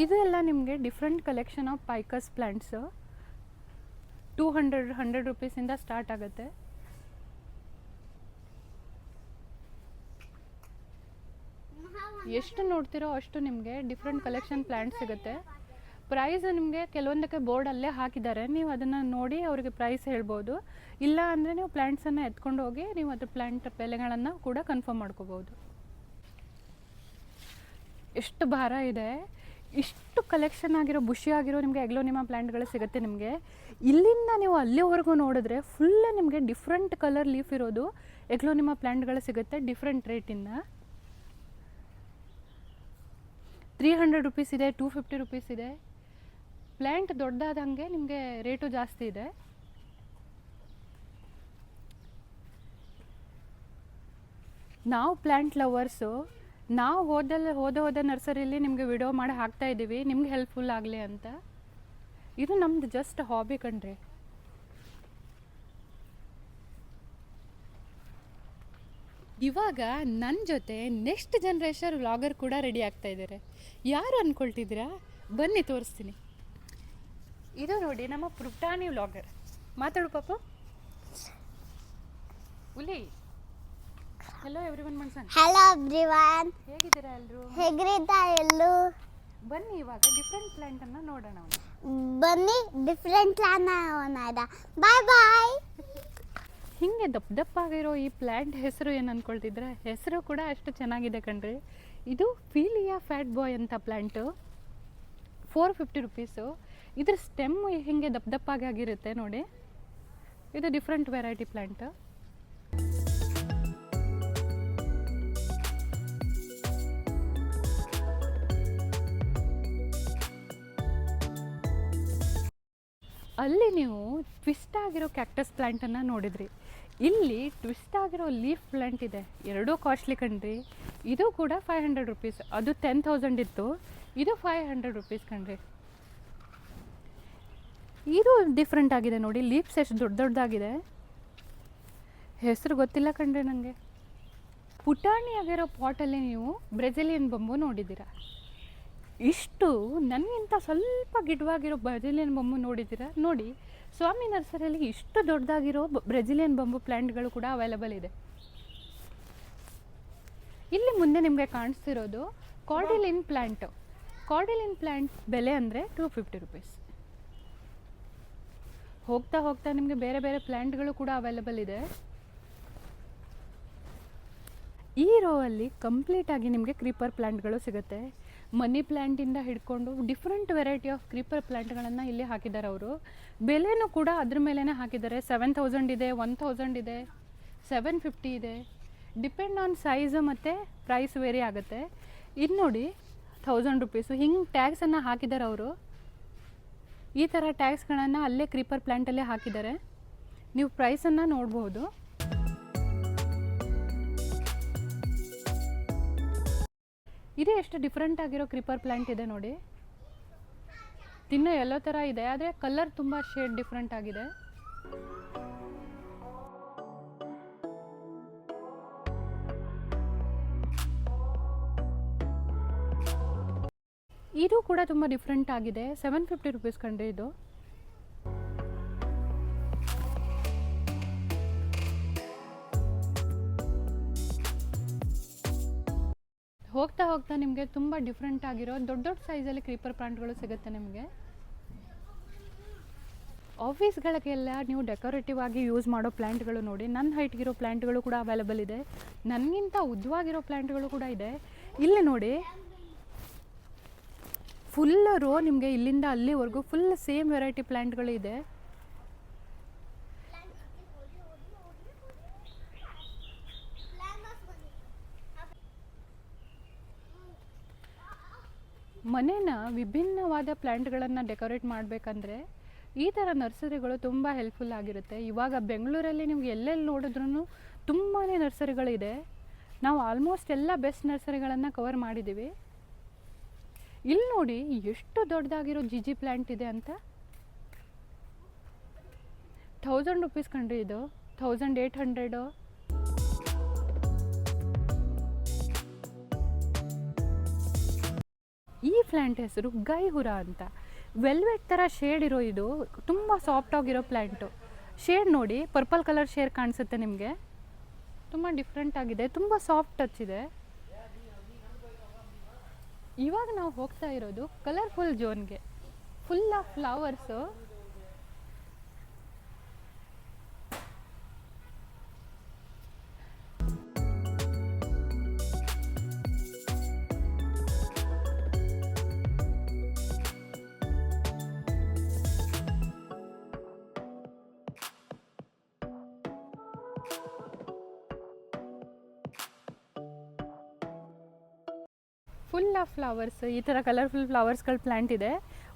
ಇದು ಎಲ್ಲ ನಿಮಗೆ different collection of ficus plants. 100 ರುಪೀಸಿಂದ ಸ್ಟಾರ್ಟ್ ಆಗುತ್ತೆ. ಎಷ್ಟು ನೋಡ್ತಿರೋ ಅಷ್ಟು ನಿಮಗೆ ಡಿಫ್ರೆಂಟ್ ಕಲೆಕ್ಷನ್ ಪ್ಲ್ಯಾಂಟ್ಸ್ ಸಿಗುತ್ತೆ. ಪ್ರೈಸ್ ನಿಮಗೆ ಕೆಲವೊಂದಕ್ಕೆ ಬೋರ್ಡಲ್ಲೇ ಹಾಕಿದ್ದಾರೆ, ನೀವು ಅದನ್ನು ನೋಡಿ ಅವರಿಗೆ ಪ್ರೈಸ್ ಹೇಳ್ಬೋದು. ಇಲ್ಲ ಅಂದರೆ ನೀವು ಪ್ಲ್ಯಾಂಟ್ಸನ್ನು ಎತ್ಕೊಂಡು ಹೋಗಿ ನೀವು ಅದ್ರ ಪ್ಲ್ಯಾಂಟ್ ಬೆಲೆಗಳನ್ನು ಕೂಡ ಕನ್ಫರ್ಮ್ ಮಾಡ್ಕೋಬೋದು. ಎಷ್ಟು ಭಾರ ಇದೆ, ಇಷ್ಟು ಕಲೆಕ್ಷನ್ ಆಗಿರೋ ಬುಷಿ ಆಗಿರೋ ನಿಮಗೆ ಎಗ್ಲೋನಿಮಾ ಪ್ಲ್ಯಾಂಟ್ಗಳು ಸಿಗುತ್ತೆ ನಿಮಗೆ. ಇಲ್ಲಿಂದ ನೀವು ಅಲ್ಲಿವರೆಗೂ ನೋಡಿದ್ರೆ ಫುಲ್ ನಿಮಗೆ ಡಿಫ್ರೆಂಟ್ ಕಲರ್ ಲೀಫ್ ಇರೋದು ಎಗ್ಲೋನಿಮಾ ಪ್ಲ್ಯಾಂಟ್ಗಳು ಸಿಗುತ್ತೆ ಡಿಫ್ರೆಂಟ್ ರೇಟಿಂದ. 300 ರುಪೀಸ್ ಇದೆ, 250 ರುಪೀಸ್ ಇದೆ. ಪ್ಲ್ಯಾಂಟ್ ದೊಡ್ಡದಾದಂಗೆ ನಿಮಗೆ ರೇಟು ಜಾಸ್ತಿ ಇದೆ. ನಾವು ಪ್ಲ್ಯಾಂಟ್ ಲವರ್ಸು, ನಾವು ಹೋದ ನರ್ಸರಿಯಲ್ಲಿ ನಿಮಗೆ ವಿಡಿಯೋ ಮಾಡಿ ಹಾಕ್ತಾ ಇದ್ದೀವಿ, ನಿಮ್ಗೆ ಹೆಲ್ಪ್ಫುಲ್ ಆಗಲಿ ಅಂತ. ಇದು ನಮ್ದು ಜಸ್ಟ್ ಹಾಬಿ ಕಣ್ರಿ. ಇವಾಗ ನನ್ನ ಜೊತೆ ನೆಕ್ಸ್ಟ್ ಜನ್ರೇಷನ್ ವ್ಲಾಗರ್ ಕೂಡ ರೆಡಿ ಆಗ್ತಾ ಇದ್ದಾರೆ. ಯಾರು ಅಂದ್ಕೊಳ್ತಿದ್ದೀರಾ? ಬನ್ನಿ ತೋರಿಸ್ತೀನಿ. ಇದು ನೋಡಿ ನಮ್ಮ ಪುಟಾಣಿ ವ್ಲಾಗರ್. ಮಾತಾಡು ಪಾಪು. ಉಲಿ. ಹೆಲೋ ಎವ್ರಿವನ್ ಮನ್ಸನ್. Hello everyone. ಹೇಗಿದ್ದೀರಾ ಎಲ್ಲರೂ? ಹೇಗಿದ್ದೀರಾ ಎಲ್ಲರೂ? ಬನ್ನಿ ಇವಾಗ ಡಿಫ್ರೆಂಟ್ ಪ್ಲಾಂಟ್ ಅನ್ನ ನೋಡೋಣ. ಬನ್ನಿ ಡಿಫ್ರೆಂಟ್ ಪ್ಲಾಂಟ್ ನೋಡೋಣ. ಬಾಯ್ ಬಾಯ್. ಹಿಂಗೆ ದಪ್ಪಾಗಿರೋ ಈ ಪ್ಲ್ಯಾಂಟ್ ಹೆಸರು ಏನು ಅಂದ್ಕೊಳ್ತಿದ್ರೆ, ಹೆಸರು ಕೂಡ ಅಷ್ಟು ಚೆನ್ನಾಗಿದೆ ಕಣ್ರಿ. ಇದು ಫೀಲಿಯಾ ಫ್ಯಾಟ್ ಬಾಯ್ ಅಂತ ಪ್ಲ್ಯಾಂಟು. 450 ರುಪೀಸು. ಇದ್ರ ಸ್ಟೆಮ್ ಹಿಂಗೆ ದಪ್ಪಾಗಿರುತ್ತೆ ನೋಡಿ. ಇದು ಡಿಫ್ರೆಂಟ್ ವೆರೈಟಿ ಪ್ಲ್ಯಾಂಟು. ಅಲ್ಲಿ ನೀವು ಟ್ವಿಸ್ಟ್ ಆಗಿರೋ ಕ್ಯಾಕ್ಟಸ್ ಪ್ಲ್ಯಾಂಟನ್ನು ನೋಡಿದ್ರಿ. ಇಲ್ಲಿ ಟ್ವಿಸ್ಟ್ ಆಗಿರೋ ಲೀಫ್ ಪ್ಲ್ಯಾಂಟ್ ಇದೆ. ಎರಡೂ ಕಾಸ್ಟ್ಲಿ ಕಣ್ರಿ. ಇದು ಕೂಡ 500 ರುಪೀಸ್. ಅದು 10,000 ಇತ್ತು, ಇದು 500 ರುಪೀಸ್ ಕಣ್ರಿ. ಇದು ಡಿಫ್ರೆಂಟ್ ಆಗಿದೆ ನೋಡಿ. ಲೀಫ್ಸ್ ಎಷ್ಟು ದೊಡ್ಡದಾಗಿದೆ. ಹೆಸರು ಗೊತ್ತಿಲ್ಲ ಕಣ್ರಿ ನನಗೆ. ಪುಟಾಣಿ ಆಗಿರೋ ಪಾಟಲ್ಲಿ ನೀವು ಬ್ರೆಜಿಲಿಯನ್ ಬಂಬು ನೋಡಿದ್ದೀರಾ. ಇಷ್ಟು ನನಗಿಂತ ಸ್ವಲ್ಪ ಗಿಡ್ವಾಗಿರೋ ಬ್ರೆಜಿಲಿಯನ್ ಬಂಬು ನೋಡಿದ್ದೀರಾ? ನೋಡಿ, ಸ್ವಾಮಿ ನರ್ಸರಿಯಲ್ಲಿ ಇಷ್ಟು ದೊಡ್ಡದಾಗಿರೋ ಬ್ರೆಜಿಲಿಯನ್ ಬಂಬು ಪ್ಲ್ಯಾಂಟ್ಗಳು ಕೂಡ ಅವೈಲೇಬಲ್ ಇದೆ. ಇಲ್ಲಿ ಮುಂದೆ ನಿಮಗೆ ಕಾಣಿಸ್ತಿರೋದು ಕಾರ್ಡಿಲಿನ್ ಪ್ಲ್ಯಾಂಟು. ಕಾರ್ಡಿಲಿನ್ ಪ್ಲ್ಯಾಂಟ್ ಬೆಲೆ ಅಂದರೆ 250 ರುಪೀಸ್. ಹೋಗ್ತಾ ಹೋಗ್ತಾ ನಿಮಗೆ ಬೇರೆ ಬೇರೆ ಪ್ಲ್ಯಾಂಟ್ಗಳು ಕೂಡ ಅವೈಲೇಬಲ್ ಇದೆ. ಈ ರೋ ಅಲ್ಲಿ ಕಂಪ್ಲೀಟಾಗಿ ನಿಮಗೆ ಕ್ರೀಪರ್ ಪ್ಲ್ಯಾಂಟ್ಗಳು ಸಿಗುತ್ತೆ. ಮನಿ ಪ್ಲ್ಯಾಂಟಿಂದ ಹಿಡ್ಕೊಂಡು ಡಿಫ್ರೆಂಟ್ ವೆರೈಟಿ ಆಫ್ ಕ್ರೀಪರ್ ಪ್ಲ್ಯಾಂಟ್ಗಳನ್ನು ಇಲ್ಲಿ ಹಾಕಿದ್ದಾರೆ ಅವರು. ಬೆಲೆನೂ ಕೂಡ ಅದ್ರ ಮೇಲೇ ಹಾಕಿದ್ದಾರೆ. 7,000 ಇದೆ, 1,000 ಇದೆ, 750 ಇದೆ. ಡಿಪೆಂಡ್ ಆನ್ ಸೈಜು ಮತ್ತು ಪ್ರೈಸ್ ವೇರಿ ಆಗುತ್ತೆ. ಇದು ನೋಡಿ 1000 ರುಪೀಸು. ಹಿಂಗೆ ಟ್ಯಾಗ್ಸನ್ನು ಹಾಕಿದ್ದಾರೆ ಅವರು. ಈ ಥರ ಟ್ಯಾಗ್ಸ್ಗಳನ್ನು ಅಲ್ಲೇ ಕ್ರೀಪರ್ ಪ್ಲ್ಯಾಂಟಲ್ಲೇ ಹಾಕಿದ್ದಾರೆ. ನೀವು ಪ್ರೈಸನ್ನು ನೋಡ್ಬೋದು. ಇದೇ ಎಷ್ಟು ಡಿಫ್ರೆಂಟ್ ಆಗಿರೋ ಕ್ರೀಪರ್ ಪ್ಲ್ಯಾಂಟ್ ಇದೆ ನೋಡಿ. ತಿನ್ನೋ ಎಲ್ಲೋ ಥರ ಇದೆ, ಆದರೆ ಕಲರ್ ತುಂಬ ಶೇಡ್ ಡಿಫ್ರೆಂಟ್ ಆಗಿದೆ. ಇದು ಕೂಡ ತುಂಬ ಡಿಫ್ರೆಂಟ್ ಆಗಿದೆ. 750 ರುಪೀಸ್ ಕಂಡ್ರೆ ಇದು. ಹೋಗ್ತಾ ಹೋಗ್ತಾ ನಿಮಗೆ ತುಂಬ ಡಿಫ್ರೆಂಟ್ ಆಗಿರೋ ದೊಡ್ಡ ದೊಡ್ಡ ಸೈಜಲ್ಲಿ ಕ್ರೀಪರ್ ಪ್ಲಾಂಟ್ಗಳು ಸಿಗುತ್ತೆ ನಿಮಗೆ. ಆಫೀಸ್ಗಳಿಗೆಲ್ಲ ನೀವು ಡೆಕೋರೇಟಿವ್ ಆಗಿ ಯೂಸ್ ಮಾಡೋ ಪ್ಲ್ಯಾಂಟ್ಗಳು ನೋಡಿ, ನನ್ನ ಹೈಟ್ಗಿರೋ ಪ್ಲ್ಯಾಂಟ್ಗಳು ಕೂಡ ಅವೈಲೇಬಲ್ ಇದೆ, ನನಗಿಂತ ಉದ್ದವಾಗಿರೋ ಪ್ಲ್ಯಾಂಟ್ಗಳು ಕೂಡ ಇದೆ. ಇಲ್ಲಿ ನೋಡಿ ಫುಲ್ ರೋ ನಿಮಗೆ ಇಲ್ಲಿಂದ ಅಲ್ಲಿವರೆಗೂ ಫುಲ್ ಸೇಮ್ ವೆರೈಟಿ ಪ್ಲ್ಯಾಂಟ್ಗಳು ಇದೆ. ಮನೇನ ವಿಭಿನ್ನವಾದ ಪ್ಲ್ಯಾಂಟ್ಗಳನ್ನು ಡೆಕೋರೇಟ್ ಮಾಡಬೇಕಂದ್ರೆ ಈ ಥರ ನರ್ಸರಿಗಳು ತುಂಬ ಹೆಲ್ಪ್ಫುಲ್ ಆಗಿರುತ್ತೆ. ಇವಾಗ ಬೆಂಗಳೂರಲ್ಲಿ ನಿಮ್ಗೆ ಎಲ್ಲೆಲ್ಲಿ ನೋಡಿದ್ರೂ ತುಂಬಾ ನರ್ಸರಿಗಳಿದೆ. ನಾವು ಆಲ್ಮೋಸ್ಟ್ ಎಲ್ಲ ಬೆಸ್ಟ್ ನರ್ಸರಿಗಳನ್ನು ಕವರ್ ಮಾಡಿದ್ದೀವಿ. ಇಲ್ಲಿ ನೋಡಿ ಎಷ್ಟು ದೊಡ್ಡದಾಗಿರೋ ಜಿಜಿ ಪ್ಲ್ಯಾಂಟ್ ಇದೆ ಅಂತ. 1000 ರುಪೀಸ್ ಕಂಡ್ರಿ, ಇದು 1800. ಈ ಪ್ಲ್ಯಾಂಟ್ ಹೆಸರು ಗೈಹುರ ಅಂತ. ವೆಲ್ವೆಟ್ ಥರ ಶೇಡ್ ಇರೋ ಇದು ತುಂಬ ಸಾಫ್ಟ್ ಆಗಿರೋ ಪ್ಲ್ಯಾಂಟು. ಶೇಡ್ ನೋಡಿ ಪರ್ಪಲ್ ಕಲರ್ ಶೇಡ್ ಕಾಣಿಸುತ್ತೆ ನಿಮಗೆ, ತುಂಬ ಡಿಫ್ರೆಂಟ್ ಆಗಿದೆ, ತುಂಬ ಸಾಫ್ಟ್ ಟಚ್ ಇದೆ. ಇವಾಗ ನಾವು ಹೋಗ್ತಾ ಇರೋದು ಕಲರ್ಫುಲ್ ಝೋನ್ಗೆ, full of flowers. Full of flowers, ಈ ಥರ ಕಲರ್ಫುಲ್ ಫ್ಲವರ್ಸ್ಗಳ ಪ್ಲ್ಯಾಂಟ್ ಇದೆ.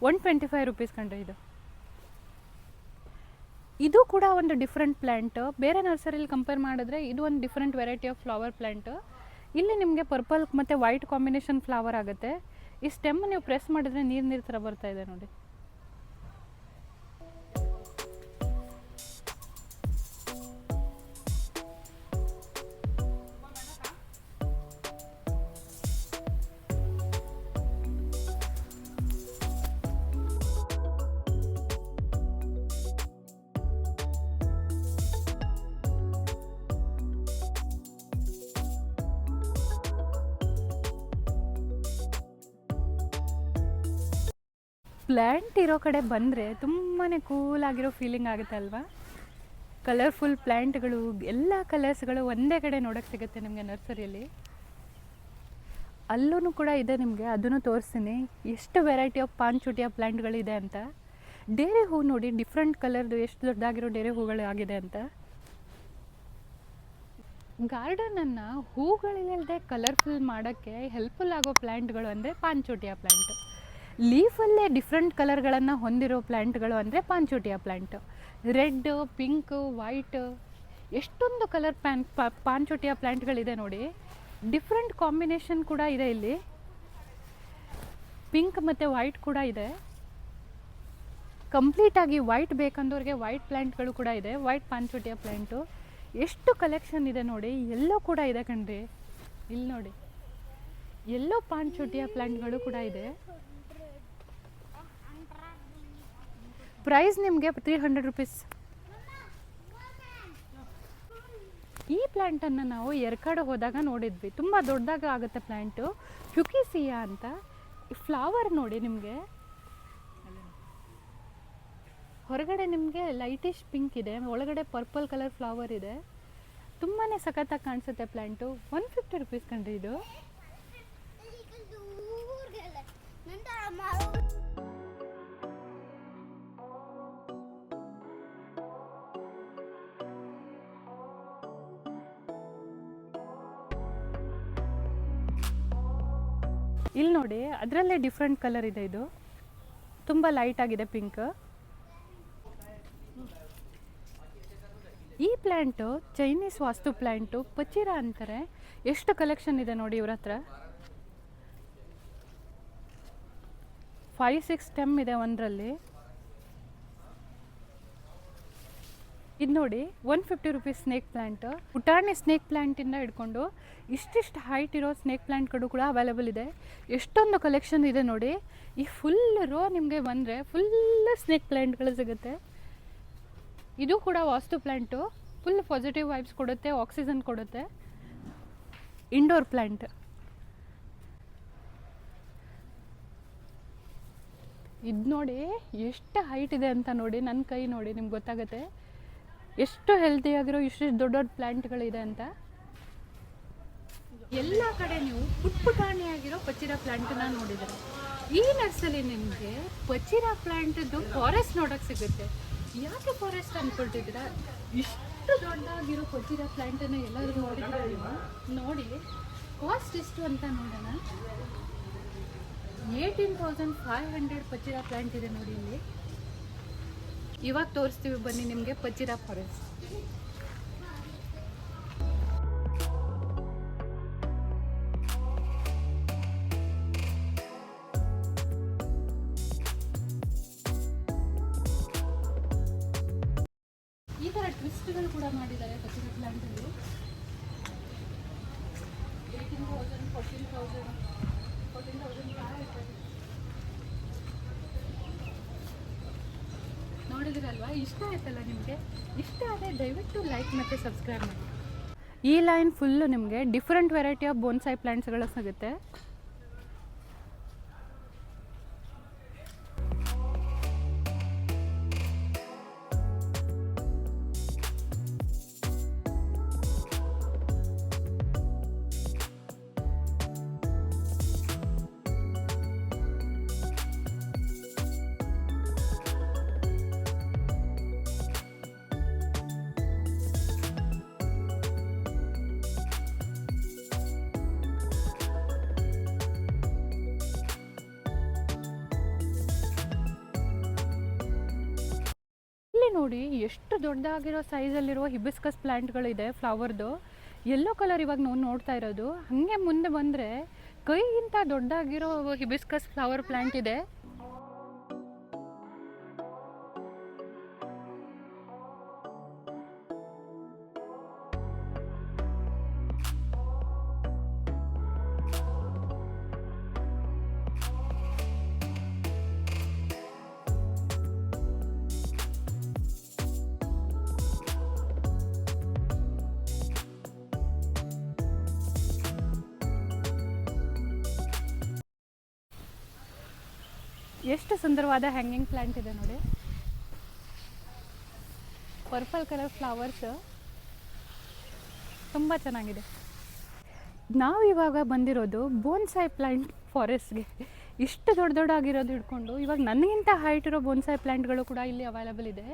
125 ರುಪೀಸ್ ಕಂಡ್ರೆ ಇದು. ಇದು ಕೂಡ ಒಂದು ಡಿಫ್ರೆಂಟ್ ಪ್ಲ್ಯಾಂಟ್. ಬೇರೆ ನರ್ಸರಿಲಿ ಕಂಪೇರ್ ಮಾಡಿದ್ರೆ ಇದು ಒಂದು different variety of flower plant. ಇಲ್ಲಿ ನಿಮಗೆ ಪರ್ಪಲ್ ಮತ್ತು ವೈಟ್ ಕಾಂಬಿನೇಷನ್ ಫ್ಲವರ್ ಆಗುತ್ತೆ. ಈ ಸ್ಟೆಮ್ ನೀವು ಪ್ರೆಸ್ ಮಾಡಿದ್ರೆ ನೀರು ಥರ ಬರ್ತಾ ಇದೆ ನೋಡಿ. ಪ್ಲ್ಯಾಂಟ್ ಇರೋ ಕಡೆ ಬಂದರೆ ತುಂಬಾ ಕೂಲಾಗಿರೋ ಫೀಲಿಂಗ್ ಆಗುತ್ತೆ ಅಲ್ವಾ. ಕಲರ್ಫುಲ್ ಪ್ಲ್ಯಾಂಟ್ಗಳು, ಎಲ್ಲ ಕಲರ್ಸ್ಗಳು ಒಂದೇ ಕಡೆ ನೋಡೋಕ್ಕೆ ಸಿಗುತ್ತೆ ನಿಮಗೆ ನರ್ಸರಿಯಲ್ಲಿ. ಅಲ್ಲೂ ಕೂಡ ಇದೆ ನಿಮಗೆ, ಅದನ್ನು ತೋರಿಸ್ತೀನಿ ಎಷ್ಟು ವೆರೈಟಿ ಆಫ್ ಪಾನ್ಚುಟಿಯ ಪ್ಲ್ಯಾಂಟ್ಗಳಿದೆ ಅಂತ. ಡೇರೆ ಹೂ ನೋಡಿ ಡಿಫ್ರೆಂಟ್ ಕಲರ್ದು ಎಷ್ಟು ದೊಡ್ಡದಾಗಿರೋ ಡೇರೆ ಹೂಗಳು ಆಗಿದೆ ಅಂತ. ಗಾರ್ಡನನ್ನು ಹೂಗಳಿಲ್ಲದೆ ಕಲರ್ಫುಲ್ ಮಾಡೋಕ್ಕೆ ಹೆಲ್ಪ್ಫುಲ್ ಆಗೋ ಪ್ಲ್ಯಾಂಟ್ಗಳು ಅಂದರೆ ಪಾನ್ಚುಟಿಯ ಪ್ಲ್ಯಾಂಟ್. ಲೀಫಲ್ಲೇ ಡಿಫ್ರೆಂಟ್ ಕಲರ್ಗಳನ್ನು ಹೊಂದಿರೋ ಪ್ಲ್ಯಾಂಟ್ಗಳು ಅಂದರೆ ಪಾನ್ಚುಟಿಯ ಪ್ಲ್ಯಾಂಟ್. ರೆಡ್, ಪಿಂಕ್, ವೈಟ್, ಎಷ್ಟೊಂದು ಕಲರ್ ಪಾನ್ಚುಟಿಯ ಪ್ಲ್ಯಾಂಟ್ಗಳಿದೆ ನೋಡಿ. ಡಿಫ್ರೆಂಟ್ ಕಾಂಬಿನೇಷನ್ ಕೂಡ ಇದೆ ಇಲ್ಲಿ. ಪಿಂಕ್ ಮತ್ತು ವೈಟ್ ಕೂಡ ಇದೆ. ಕಂಪ್ಲೀಟಾಗಿ ವೈಟ್ ಬೇಕಂದವ್ರಿಗೆ ವೈಟ್ ಪ್ಲ್ಯಾಂಟ್ಗಳು ಕೂಡ ಇದೆ, ವೈಟ್ ಪಾನ್ಚುಟಿಯ ಪ್ಲ್ಯಾಂಟು. ಎಷ್ಟು ಕಲೆಕ್ಷನ್ ಇದೆ ನೋಡಿ. ಎಲ್ಲೋ ಕೂಡ ಇದೆ ಕಣ್ರಿ, ಇಲ್ಲಿ ನೋಡಿ ಎಲ್ಲೋ ಪಾನ್ಚುಟಿಯ ಪ್ಲ್ಯಾಂಟ್ಗಳು ಕೂಡ ಇದೆ. ಪ್ರೈಸ್ ನಿಮಗೆ 300 ರುಪೀಸ್. ಈ ಪ್ಲ್ಯಾಂಟನ್ನು ನಾವು ಎರ್ಕಾಡು ಹೋದಾಗ ನೋಡಿದ್ವಿ, ತುಂಬ ದೊಡ್ಡದಾಗ ಆಗುತ್ತೆ ಪ್ಲ್ಯಾಂಟು. ಫ್ಯುಕಿಸಿಯಾ ಅಂತ. ಫ್ಲವರ್ ನೋಡಿ ನಿಮಗೆ ಹೊರಗಡೆ ನಿಮಗೆ ಲೈಟಿಶ್ ಪಿಂಕ್ ಇದೆ, ಒಳಗಡೆ ಪರ್ಪಲ್ ಕಲರ್ ಫ್ಲವರ್ ಇದೆ. ತುಂಬಾ ಸಖತ್ತಾಗಿ ಕಾಣಿಸುತ್ತೆ ಪ್ಲ್ಯಾಂಟು. 150 ರುಪೀಸ್ ಕಂಡ್ರಿ ಇದು. ಇಲ್ಲಿ ನೋಡಿ ಅದರಲ್ಲೇ ಡಿಫ್ರೆಂಟ್ ಕಲರ್ ಇದೆ. ಇದು ತುಂಬ ಲೈಟ್ ಆಗಿದೆ ಪಿಂಕ್. ಈ ಪ್ಲ್ಯಾಂಟು ಚೈನೀಸ್ ವಾಸ್ತು ಪ್ಲ್ಯಾಂಟು, ಪಚಿರಾ ಅಂತಾರೆ. ಎಷ್ಟು ಕಲೆಕ್ಷನ್ ಇದೆ ನೋಡಿ ಇವ್ರ ಹತ್ರ. 5-6 ಸ್ಟೆಮ್ ಇದೆ ಒಂದರಲ್ಲಿ. ಇದು ನೋಡಿ 150 ರುಪೀಸ್ ಸ್ನೇಕ್ ಪ್ಲ್ಯಾಂಟ್. ಪುಟಾಣಿ ಸ್ನೇಕ್ ಪ್ಲ್ಯಾಂಟಿಂದ ಹಿಡ್ಕೊಂಡು ಇಷ್ಟಿಷ್ಟು ಹೈಟ್ ಇರೋ ಸ್ನೇಕ್ ಪ್ಲ್ಯಾಂಟ್ಗಳು ಕೂಡ ಅವೈಲೇಬಲ್ ಇದೆ. ಎಷ್ಟೊಂದು ಕಲೆಕ್ಷನ್ ಇದೆ ನೋಡಿ. ಈ ಫುಲ್ ರೋ ನಿಮಗೆ ಬಂದರೆ ಫುಲ್ ಸ್ನೇಕ್ ಪ್ಲ್ಯಾಂಟ್ಗಳು ಸಿಗುತ್ತೆ. ಇದು ಕೂಡ ವಾಸ್ತು ಪ್ಲ್ಯಾಂಟು, ಫುಲ್ ಪಾಸಿಟಿವ್ ವೈಬ್ಸ್ ಕೊಡುತ್ತೆ, ಆಕ್ಸಿಜನ್ ಕೊಡುತ್ತೆ. ಇಂಡೋರ್ ಪ್ಲ್ಯಾಂಟ್ ಇದು ನೋಡಿ ಎಷ್ಟು ಹೈಟ್ ಇದೆ ಅಂತ ನೋಡಿ, ನನ್ನ ಕೈ ನೋಡಿ ನಿಮ್ಗೆ ಗೊತ್ತಾಗುತ್ತೆ ಎಷ್ಟು ಹೆಲ್ತಿಯಾಗಿರೋ ಇಷ್ಟು ದೊಡ್ಡ ದೊಡ್ಡ ಪ್ಲ್ಯಾಂಟ್ಗಳಿದೆ ಅಂತ. ಎಲ್ಲ ಕಡೆ ನೀವು ಪುಟ್ಪುಟಾಣಿಯಾಗಿರೋ ಪಚಿರಾ ಪ್ಲ್ಯಾಂಟನ್ನ ನೋಡಿದರೆ, ಈ ನರ್ಸಲ್ಲಿ ನಿಮಗೆ ಪಚಿರಾ ಪ್ಲ್ಯಾಂಟದ್ದು ಫಾರೆಸ್ಟ್ ನೋಡೋಕ್ಕೆ ಸಿಗುತ್ತೆ. ಯಾಕೆ ಫಾರೆಸ್ಟ್ ಅಂದ್ಕೊಳ್ತಿದ್ದೀರಾ? ಇಷ್ಟು ದೊಡ್ಡದಾಗಿರೋ ಪಚಿರಾ ಪ್ಲ್ಯಾಂಟನ್ನು ಎಲ್ಲರೂ ನೋಡಿದ್ರೆ ನೋಡಿ, ಕಾಸ್ಟ್ ಎಷ್ಟು ಅಂತ ನೋಡೋಣ. 18,500 ಪಚಿರಾ ಪ್ಲ್ಯಾಂಟ್ ಇದೆ ನೋಡಿ ಇಲ್ಲಿ. ಇವಾಗ ತೋರಿಸ್ತೀವಿ ಬನ್ನಿ ನಿಮಗೆ ಪಚಿರಾ ಫಾರೆಸ್ಟ್. ಈ ಥರ ಟ್ವಿಸ್ಟ್ಗಳು ಕೂಡ ಮಾಡಿದ್ದಾರೆ ಪಚಿರಾ ಪ್ಲ್ಯಾಂಟಲ್ಲಿ. 18,000, 14,000, 14,500 ನೋಡಿದ್ರಲ್ವಾ? ಇಷ್ಟ ಆಯ್ತಲ್ಲ ನಿಮಗೆ? ಇಷ್ಟ ಆದರೆ ದಯವಿಟ್ಟು ಲೈಕ್ ಮತ್ತು ಸಬ್ಸ್ಕ್ರೈಬ್ ಮಾಡಿ. ಈ ಲೈನ್ ಫುಲ್ಲು ನಿಮಗೆ ಡಿಫ್ರೆಂಟ್ ವೆರೈಟಿ ಆಫ್ ಬೋನ್ಸಾಯಿ ಪ್ಲ್ಯಾಂಟ್ಸ್ಗಳು ಸಿಗುತ್ತೆ. ನೋಡಿ ಎಷ್ಟು ದೊಡ್ಡದಾಗಿರೋ ಸೈಜಲ್ಲಿರುವ ಹಿಬಿಸ್ಕಸ್ ಪ್ಲ್ಯಾಂಟ್ಗಳಿದೆ ಫ್ಲವರ್ದು. ಯೆಲ್ಲೋ ಕಲರ್ ಇವಾಗ ನಾವು ನೋಡ್ತಾ ಇರೋದು. ಹಾಗೆ ಮುಂದೆ ಬಂದರೆ ಕೈಗಿಂತ ದೊಡ್ಡದಾಗಿರೋ ಹಿಬಿಸ್ಕಸ್ ಫ್ಲವರ್ ಪ್ಲ್ಯಾಂಟ್ ಇದೆ. ಎಷ್ಟು ಸುಂದರವಾದ ಹ್ಯಾಂಗಿಂಗ್ ಪ್ಲ್ಯಾಂಟ್ ಇದೆ ನೋಡಿ. ಪರ್ಪಲ್ ಕಲರ್ ಫ್ಲವರ್ಸ್ ತುಂಬ ಚೆನ್ನಾಗಿದೆ. ನಾವು ಇವಾಗ ಬಂದಿರೋದು ಬೋನ್ಸಾಯಿ ಪ್ಲ್ಯಾಂಟ್ ಫಾರೆಸ್ಟ್ಗೆ. ಇಷ್ಟು ದೊಡ್ಡ ದೊಡ್ಡಾಗಿರೋದು ಹಿಡ್ಕೊಂಡು ಇವಾಗ ನನಗಿಂತ ಹೈಟ್ ಇರೋ ಬೋನ್ಸಾಯಿ ಪ್ಲ್ಯಾಂಟ್ಗಳು ಕೂಡ ಇಲ್ಲಿ ಅವೈಲಬಲ್ ಇದೆ.